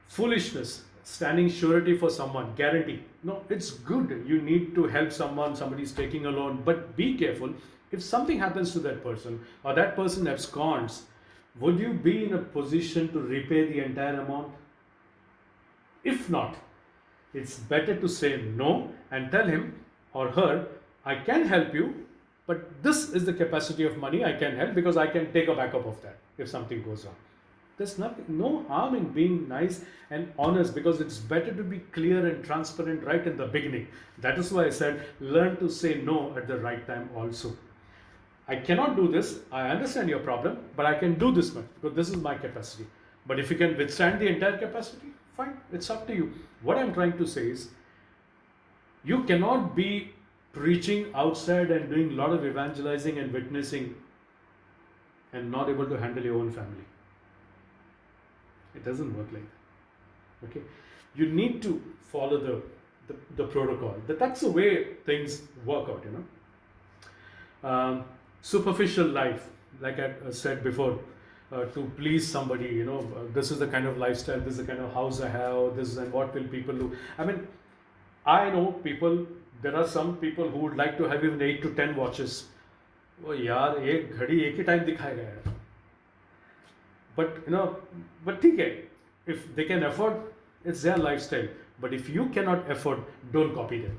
Foolishness, standing surety for someone, guarantee. No, it's good. You need to help someone, somebody's taking a loan, but be careful. If something happens to that person, or that person absconds, would you be in a position to repay the entire amount? If not, it's better to say no and tell him or her, I can help you, but this is the capacity of money I can help, because I can take a backup of that if something goes wrong. There's no harm in being nice and honest, because it's better to be clear and transparent right in the beginning. That is why I said, learn to say no at the right time also. I cannot do this. I understand your problem, but I can do this much because this is my capacity. But if you can withstand the entire capacity, fine, it's up to you. What I'm trying to say is, you cannot be preaching outside and doing a lot of evangelizing and witnessing and not able to handle your own family. It doesn't work like that. Okay, you need to follow the protocol. That's the way things work out. Superficial life, like I said before, to please somebody. This is the kind of lifestyle, this is the kind of house I have, this, and what will people do? I mean, I know people. There are some people who would like to have even 8 to 10 watches. Oh, yaar, एक घड़ी एक ही time दिखाएगा यार. But ठीक if they can afford, it's their lifestyle. But if you cannot afford, don't copy them.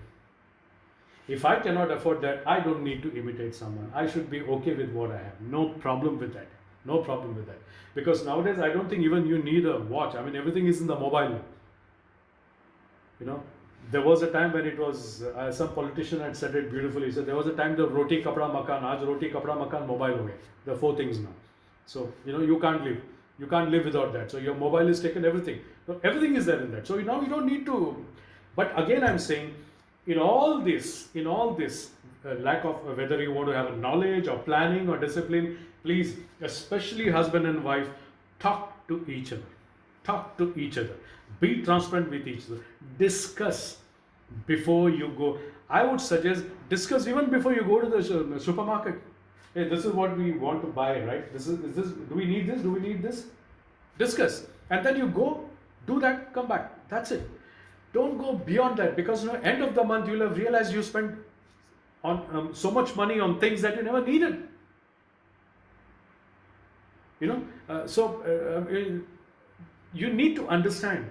If I cannot afford that, I don't need to imitate someone. I should be okay with what I have. No problem with that. No problem with that. Because nowadays, I don't think even you need a watch. I mean, everything is in the mobile. There was a time when it was, some politician had said it beautifully. He said, there was a time the roti, kapda, makan, aaj roti, kapda, makan, mobile ho gaye. The 4 things now. So, you can't live. You can't live without that. So your mobile is taken, everything. So everything is there in that. So now you don't need to. But again, I'm saying, in all this, lack of whether you want to have a knowledge or planning or discipline, please, especially husband and wife, talk to each other. Talk to each other. Be transparent with each other. Discuss before you go. I would suggest discuss even before you go to the supermarket. Hey, this is what we want to buy, right? Is this? Do we need this? Do we need this? Discuss, and then you go do that. Come back. That's it. Don't go beyond that, because end of the month you'll have realized you spent on so much money on things that you never needed. You need to understand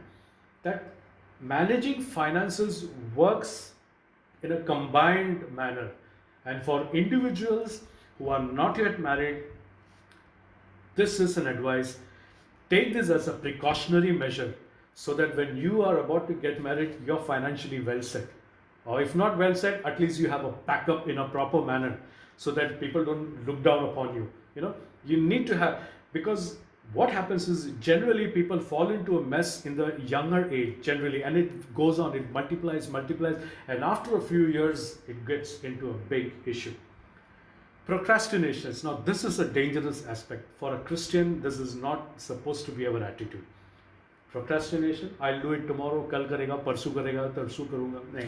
that managing finances works in a combined manner. And for individuals who are not yet married, this is an advice. Take this as a precautionary measure, so that when you are about to get married, you're financially well set. Or if not well set, at least you have a backup in a proper manner, so that people don't look down upon you. You need to have, because what happens is generally people fall into a mess in the younger age generally, and it goes on, it multiplies, and after a few years it gets into a big issue. Procrastinations. Now this is a dangerous aspect. For a Christian, this is not supposed to be our attitude. Procrastination, I'll do it tomorrow, kal karega, parsu karega, tarsu karunga. No,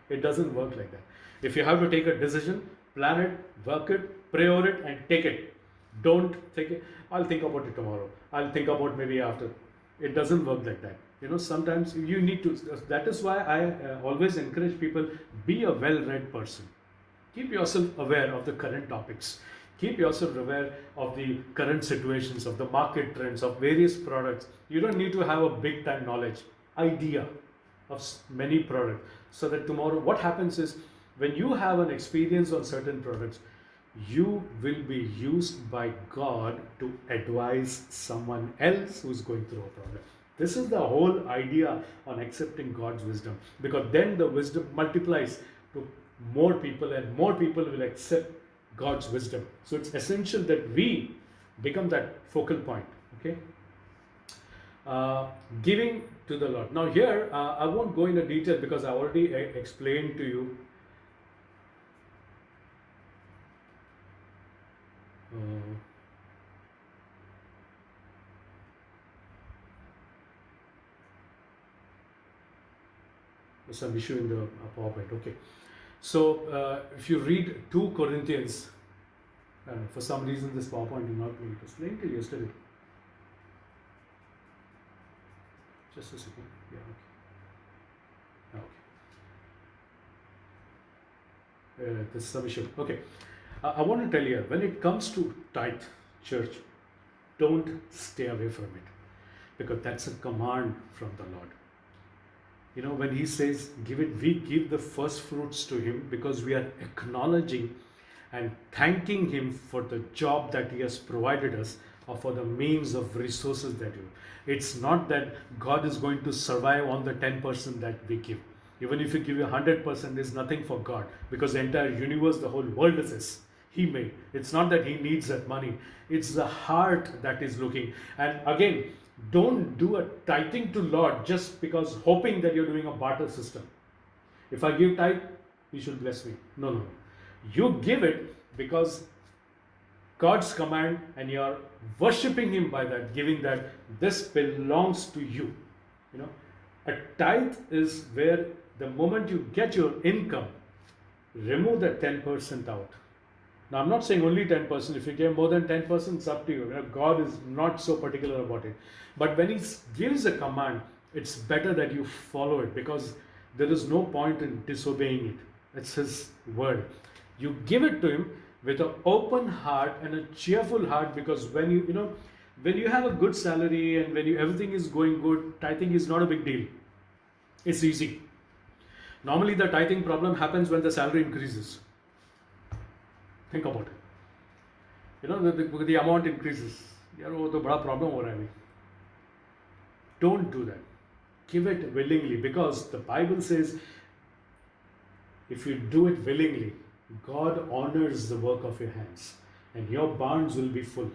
it doesn't work like that. If you have to take a decision, plan it, work it, pray over it, and take it. Don't think it, I'll think about it tomorrow. I'll think about maybe after. It doesn't work like that. Sometimes you need to. That is why I always encourage people, be a well-read person. Keep yourself aware of the current topics. Keep yourself aware of the current situations, of the market trends, of various products. You don't need to have a big time knowledge, idea of many products. So that tomorrow, what happens is, when you have an experience on certain products, you will be used by God to advise someone else who's going through a problem. This is the whole idea on accepting God's wisdom, because then the wisdom multiplies to more people, and more people will accept God's wisdom. So it's essential that we become that focal point. Okay. Giving to the Lord. Now here, I won't go into detail because I already explained to you. There's some issue in the PowerPoint. Okay. So if you read 2 Corinthians, for some reason this PowerPoint did not play. It was playing till yesterday. Just a second. Yeah, okay. Okay. This is some issue. Okay. I want to tell you, when it comes to tithe, church, don't stay away from it, because that's a command from the Lord. When He says give it, we give the first fruits to Him because we are acknowledging and thanking Him for the job that He has provided us, or for the means of resources that it's not that God is going to survive on the 10% that we give. Even if you give 100%, there's nothing for God, because the entire universe, the whole world is His. He made. It's not that He needs that money. It's the heart that is looking. And again, don't do a tithing to Lord just because hoping that you're doing a barter system. If I give tithe, He should bless me. No. You give it because God's command, and you're worshipping Him by that, giving that this belongs to you. A tithe is where the moment you get your income, remove that 10% out. Now, I'm not saying only 10%. If you give more than 10%, it's up to you. God is not so particular about it. But when He gives a command, it's better that you follow it, because there is no point in disobeying it. It's His word. You give it to Him with an open heart and a cheerful heart, because when when you have a good salary and when everything is going good, tithing is not a big deal. It's easy. Normally, the tithing problem happens when the salary increases. Think about it. The amount increases. यार वो तो बड़ा problem हो रहा है. Don't do that. Give it willingly, because the Bible says if you do it willingly, God honors the work of your hands, and your barns will be full.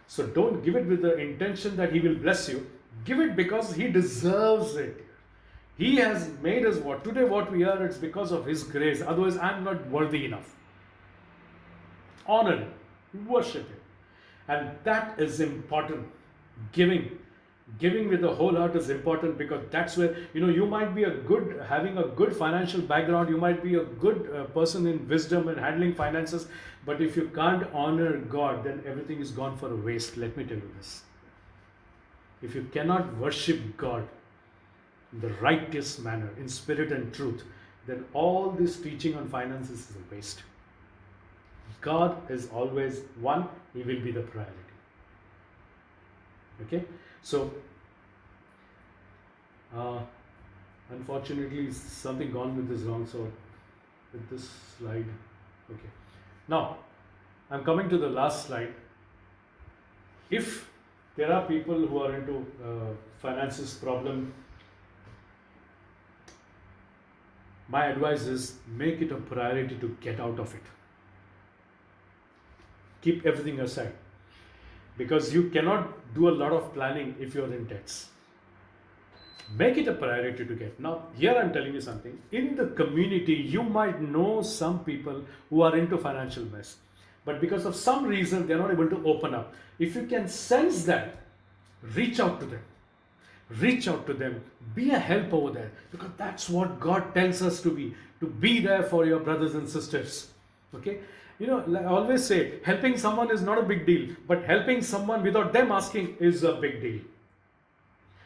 So don't give it with the intention that He will bless you. Give it because He deserves it. He has made us what we are. It's because of His grace. Otherwise, I'm not worthy enough. Honor Him, worship Him, and that is important. Giving with the whole heart is important, because that's where you might be having a good financial background. You might be a good person in wisdom and handling finances, but if you can't honor God, then everything is gone for a waste. Let me tell you this: if you cannot worship God in the righteous manner, in spirit and truth, then all this teaching on finances is a waste. God is always one. He will be the priority. Okay, so unfortunately something gone with this wrong. So with this slide, okay. Now I'm coming to the last slide. If there are people who are into finances problem, my advice is make it a priority to get out of it. Keep everything aside, because you cannot do a lot of planning if you're in debts. Make it a priority to get. Now, here I'm telling you something. In the community, you might know some people who are into financial mess, but because of some reason, they're not able to open up. If you can sense that, reach out to them. Reach out to them, be a help over there, because that's what God tells us to be there for your brothers and sisters. Okay, like I always say, helping someone is not a big deal, but helping someone without them asking is a big deal.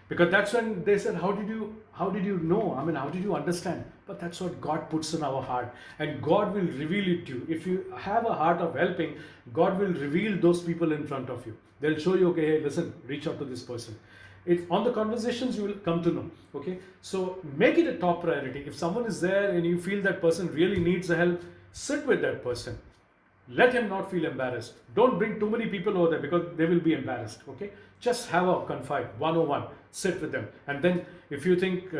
Because that's when they said, how did you know? I mean, how did you understand? But that's what God puts in our heart, and God will reveal it to you. If you have a heart of helping, God will reveal those people in front of you. They'll show you, okay, hey, listen, reach out to this person. It's on the conversations you will come to know. Okay, so make it a top priority. If someone is there and you feel that person really needs the help, sit with that person. Let him not feel embarrassed. Don't bring too many people over there because they will be embarrassed. Okay, just have a confide 101, sit with them, and then if you think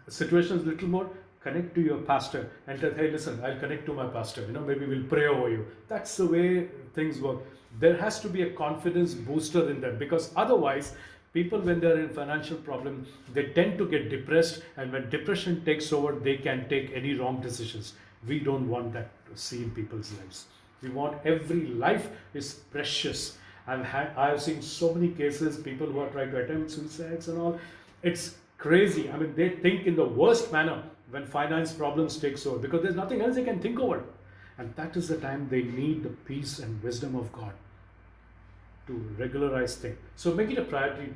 situation is little more, connect to your pastor and tell, hey, listen, I'll connect to my pastor, maybe we'll pray over you. That's the way things work. There has to be a confidence booster in them, because otherwise people, when they're in financial problem, they tend to get depressed, and when depression takes over, they can take any wrong decisions. We don't want that to see in people's lives. We want every life is precious. I have seen so many cases, people who are trying to attempt suicides and all. It's crazy. I mean, they think in the worst manner when finance problems takes over, because there's nothing else they can think over. And that is the time they need the peace and wisdom of God to regularize things. So make it a priority.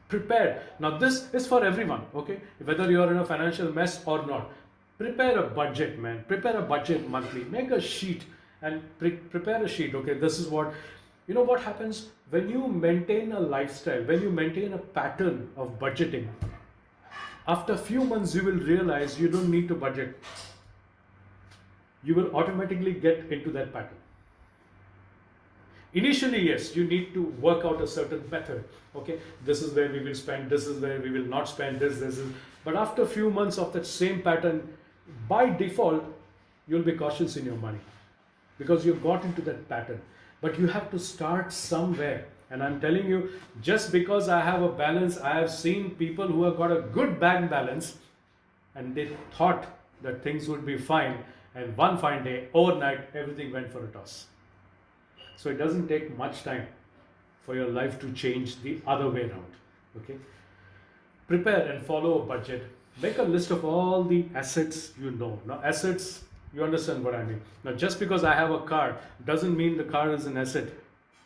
Prepare. Now this is for everyone, okay? Whether you are in a financial mess or not. Prepare a budget, man. Prepare a budget monthly. Make a sheet and prepare a sheet. Okay, this is what, what happens when you maintain a lifestyle, when you maintain a pattern of budgeting. After a few months, you will realize you don't need to budget. You will automatically get into that pattern. Initially, yes, you need to work out a certain method. Okay, this is where we will spend, this is where we will not spend, this is. But after a few months of that same pattern, by default, you'll be cautious in your money because you've got into that pattern. But you have to start somewhere. And I'm telling you, just because I have a balance, I have seen people who have got a good bank balance and they thought that things would be fine. And one fine day, overnight, everything went for a toss. So it doesn't take much time for your life to change the other way around. Okay? Prepare and follow a budget. Make a list of all the assets you know. Now, assets, you understand what I mean. Now, just because I have a car doesn't mean the car is an asset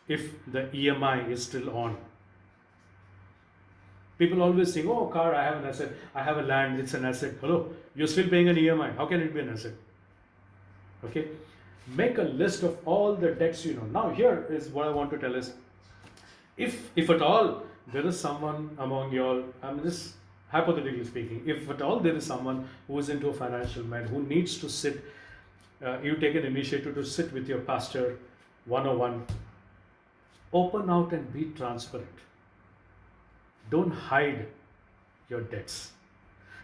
if the EMI is still on. People always think, oh, car, I have an asset. I have a land, it's an asset. Hello, you're still paying an EMI. How can it be an asset? Okay. Make a list of all the debts you know. Now, here is what I want to tell is, if at all there is someone among you all, I'm just hypothetically speaking, if at all there is someone who is into a financial mess, who needs to sit, you take an initiative to sit with your pastor 101, open out and be transparent. Don't hide your debts,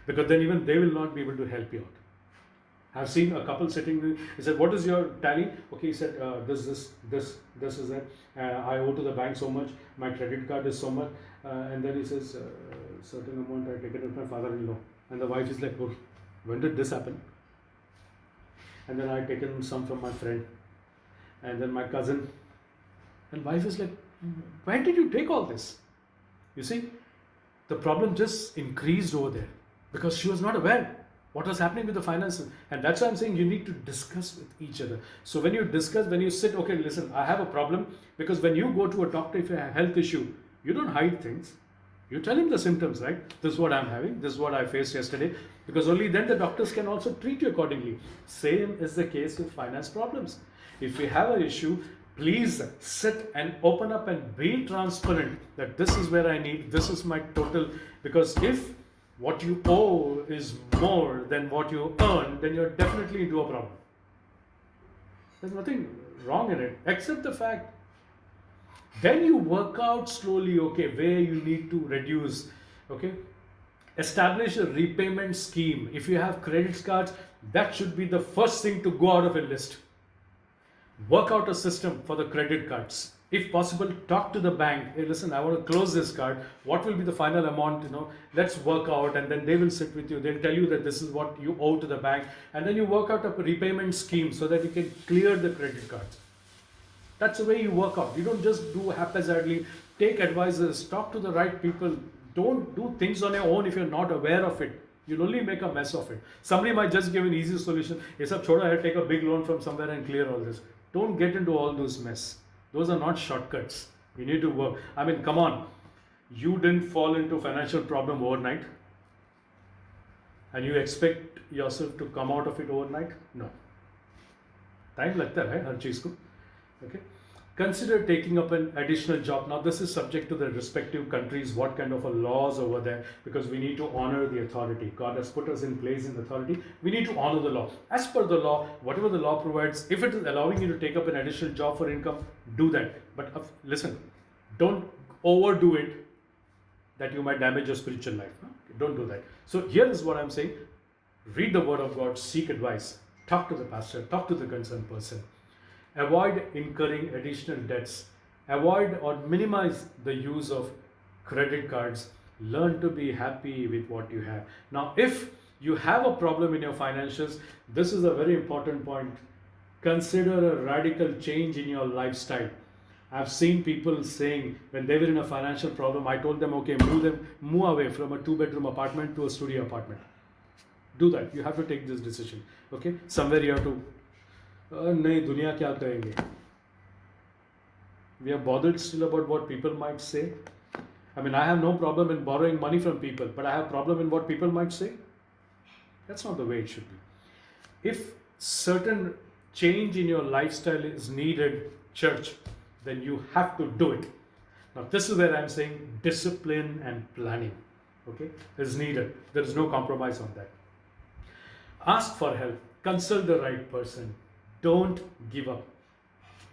because then even they will not be able to help you out. I've seen a couple sitting, he said, what is your tally? Okay, he said, this is it. I owe to the bank so much, my credit card is so much. And then he says, certain amount I take it with my father-in-law. And the wife is like, oh, when did this happen? And then I taken some from my friend. And then my cousin. And wife is like, why did you take all this? You see, the problem just increased over there because she was not aware what was happening with the finances. And that's why I'm saying you need to discuss with each other. So when you discuss, when you sit, okay, listen, I have a problem, because when you go to a doctor, if you have a health issue, you don't hide things. You tell him the symptoms, right? This is what I'm having, this is what I faced yesterday, because only then the doctors can also treat you accordingly. Same is the case with finance problems. If you have an issue, please sit and open up and be transparent that this is where I need, this is my total, because if what you owe is more than what you earn, then you're definitely into a problem. There's nothing wrong in it, except the fact then you work out slowly, okay, where you need to reduce, okay. Establish a repayment scheme. If you have credit cards, that should be the first thing to go out of a list. Work out a system for the credit cards. If possible, talk to the bank. Hey, listen, I want to close this card. What will be the final amount? Let's work out, and then they will sit with you. They'll tell you that this is what you owe to the bank, and then you work out a repayment scheme so that you can clear the credit cards. That's the way you work out. You don't just do haphazardly. Take advisors, talk to the right people. Don't do things on your own if you're not aware of it. You'll only make a mess of it. Somebody might just give an easy solution. Ye sab chodo hai, take a big loan from somewhere and clear all this. Don't get into all those mess. Those are not shortcuts. You need to work. I mean, come on. You didn't fall into financial problem overnight. And you expect yourself to come out of it overnight? No. Time lagta hai har cheez ko. Okay. Consider taking up an additional job. Now, this is subject to the respective countries, what kind of a laws over there, because we need to honor the authority. God has put us in place in authority. We need to honor the law. As per the law, whatever the law provides, if it is allowing you to take up an additional job for income, do that. But listen, don't overdo it that you might damage your spiritual life. No? Don't do that. So here is what I'm saying. Read the word of God, seek advice, talk to the pastor, talk to the concerned person. Avoid incurring additional debts. Avoid or minimize the use of credit cards. Learn to be happy with what you have. Now, if you have a problem in your financials, this is a very important point. Consider a radical change in your lifestyle. I've seen people saying when they were in a financial problem, I told them, okay, move away from a 2-bedroom apartment to a studio apartment. Do that. You have to take this decision. Okay, somewhere you have to. नहीं दुनिया क्या कहेंगे. We are bothered still about what people might say. I mean, I have no problem in borrowing money from people, but I have problem in what people might say. That's not the way it should be. If certain change in your lifestyle is needed, church, then you have to do it. Now, this is where I'm saying discipline and planning, okay, is needed. There is no compromise on that. Ask for help. Consult the right person. Don't give up.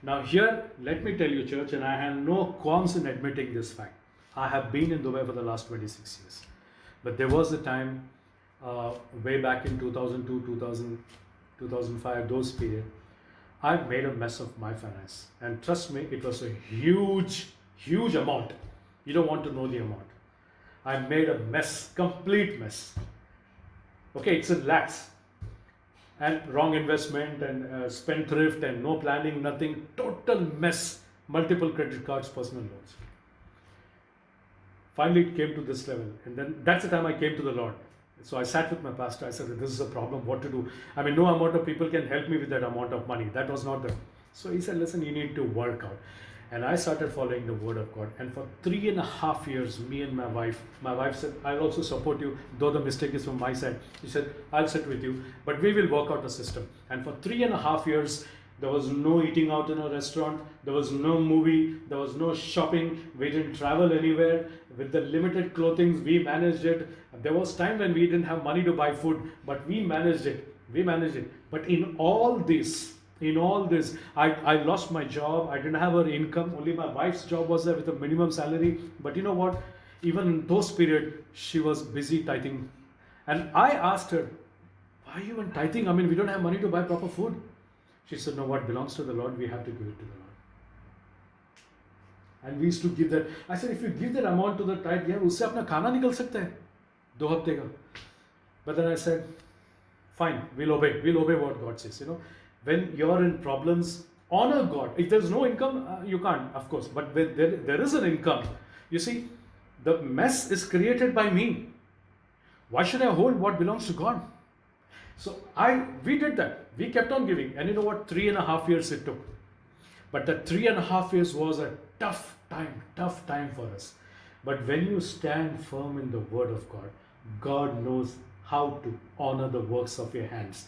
Now here, let me tell you, church, and I have no qualms in admitting this fact. I have been in Dubai for the last 26 years. But there was a time, way back in 2002, 2005, those period, I made a mess of my finance. And trust me, it was a huge, huge amount. You don't want to know the amount. I made a mess, complete mess. Okay, it's in lakhs. And wrong investment and spendthrift and no planning, nothing, total mess, multiple credit cards, personal loans. Finally, it came to this level. And then that's the time I came to the Lord. So I sat with my pastor. I said, this is a problem, what to do? I mean, no amount of people can help me with that amount of money. That was not the. So he said, listen, you need to work out. And I started following the word of God. And for 3.5 years, me and my wife said, I'll also support you, though the mistake is from my side. She said, I'll sit with you, but we will work out a system. And for 3.5 years, there was no eating out in a restaurant. There was no movie. There was no shopping. We didn't travel anywhere. With the limited clothing, we managed it. There was time when we didn't have money to buy food, but we managed it. But in all this, I lost my job. I didn't have an income. Only my wife's job was there with a minimum salary. But you know what? Even in those periods, she was busy tithing. And I asked her, why are you even tithing? I mean, we don't have money to buy proper food. She said, no, what belongs to the Lord, we have to give it to the Lord. And we used to give that. I said, if you give that amount to the tithe, yeah, usse apna khana nikal sakta hai. 2 hafte ka. But then I said, fine, we'll obey what God says, you know. When you're in problems, honor God. If there's no income, you can't, of course. But when there is an income, you see, the mess is created by me. Why should I hold what belongs to God? So we did that. We kept on giving. And you know what? 3.5 years it took. But that 3.5 years was a tough time for us. But when you stand firm in the word of God, God knows how to honor the works of your hands.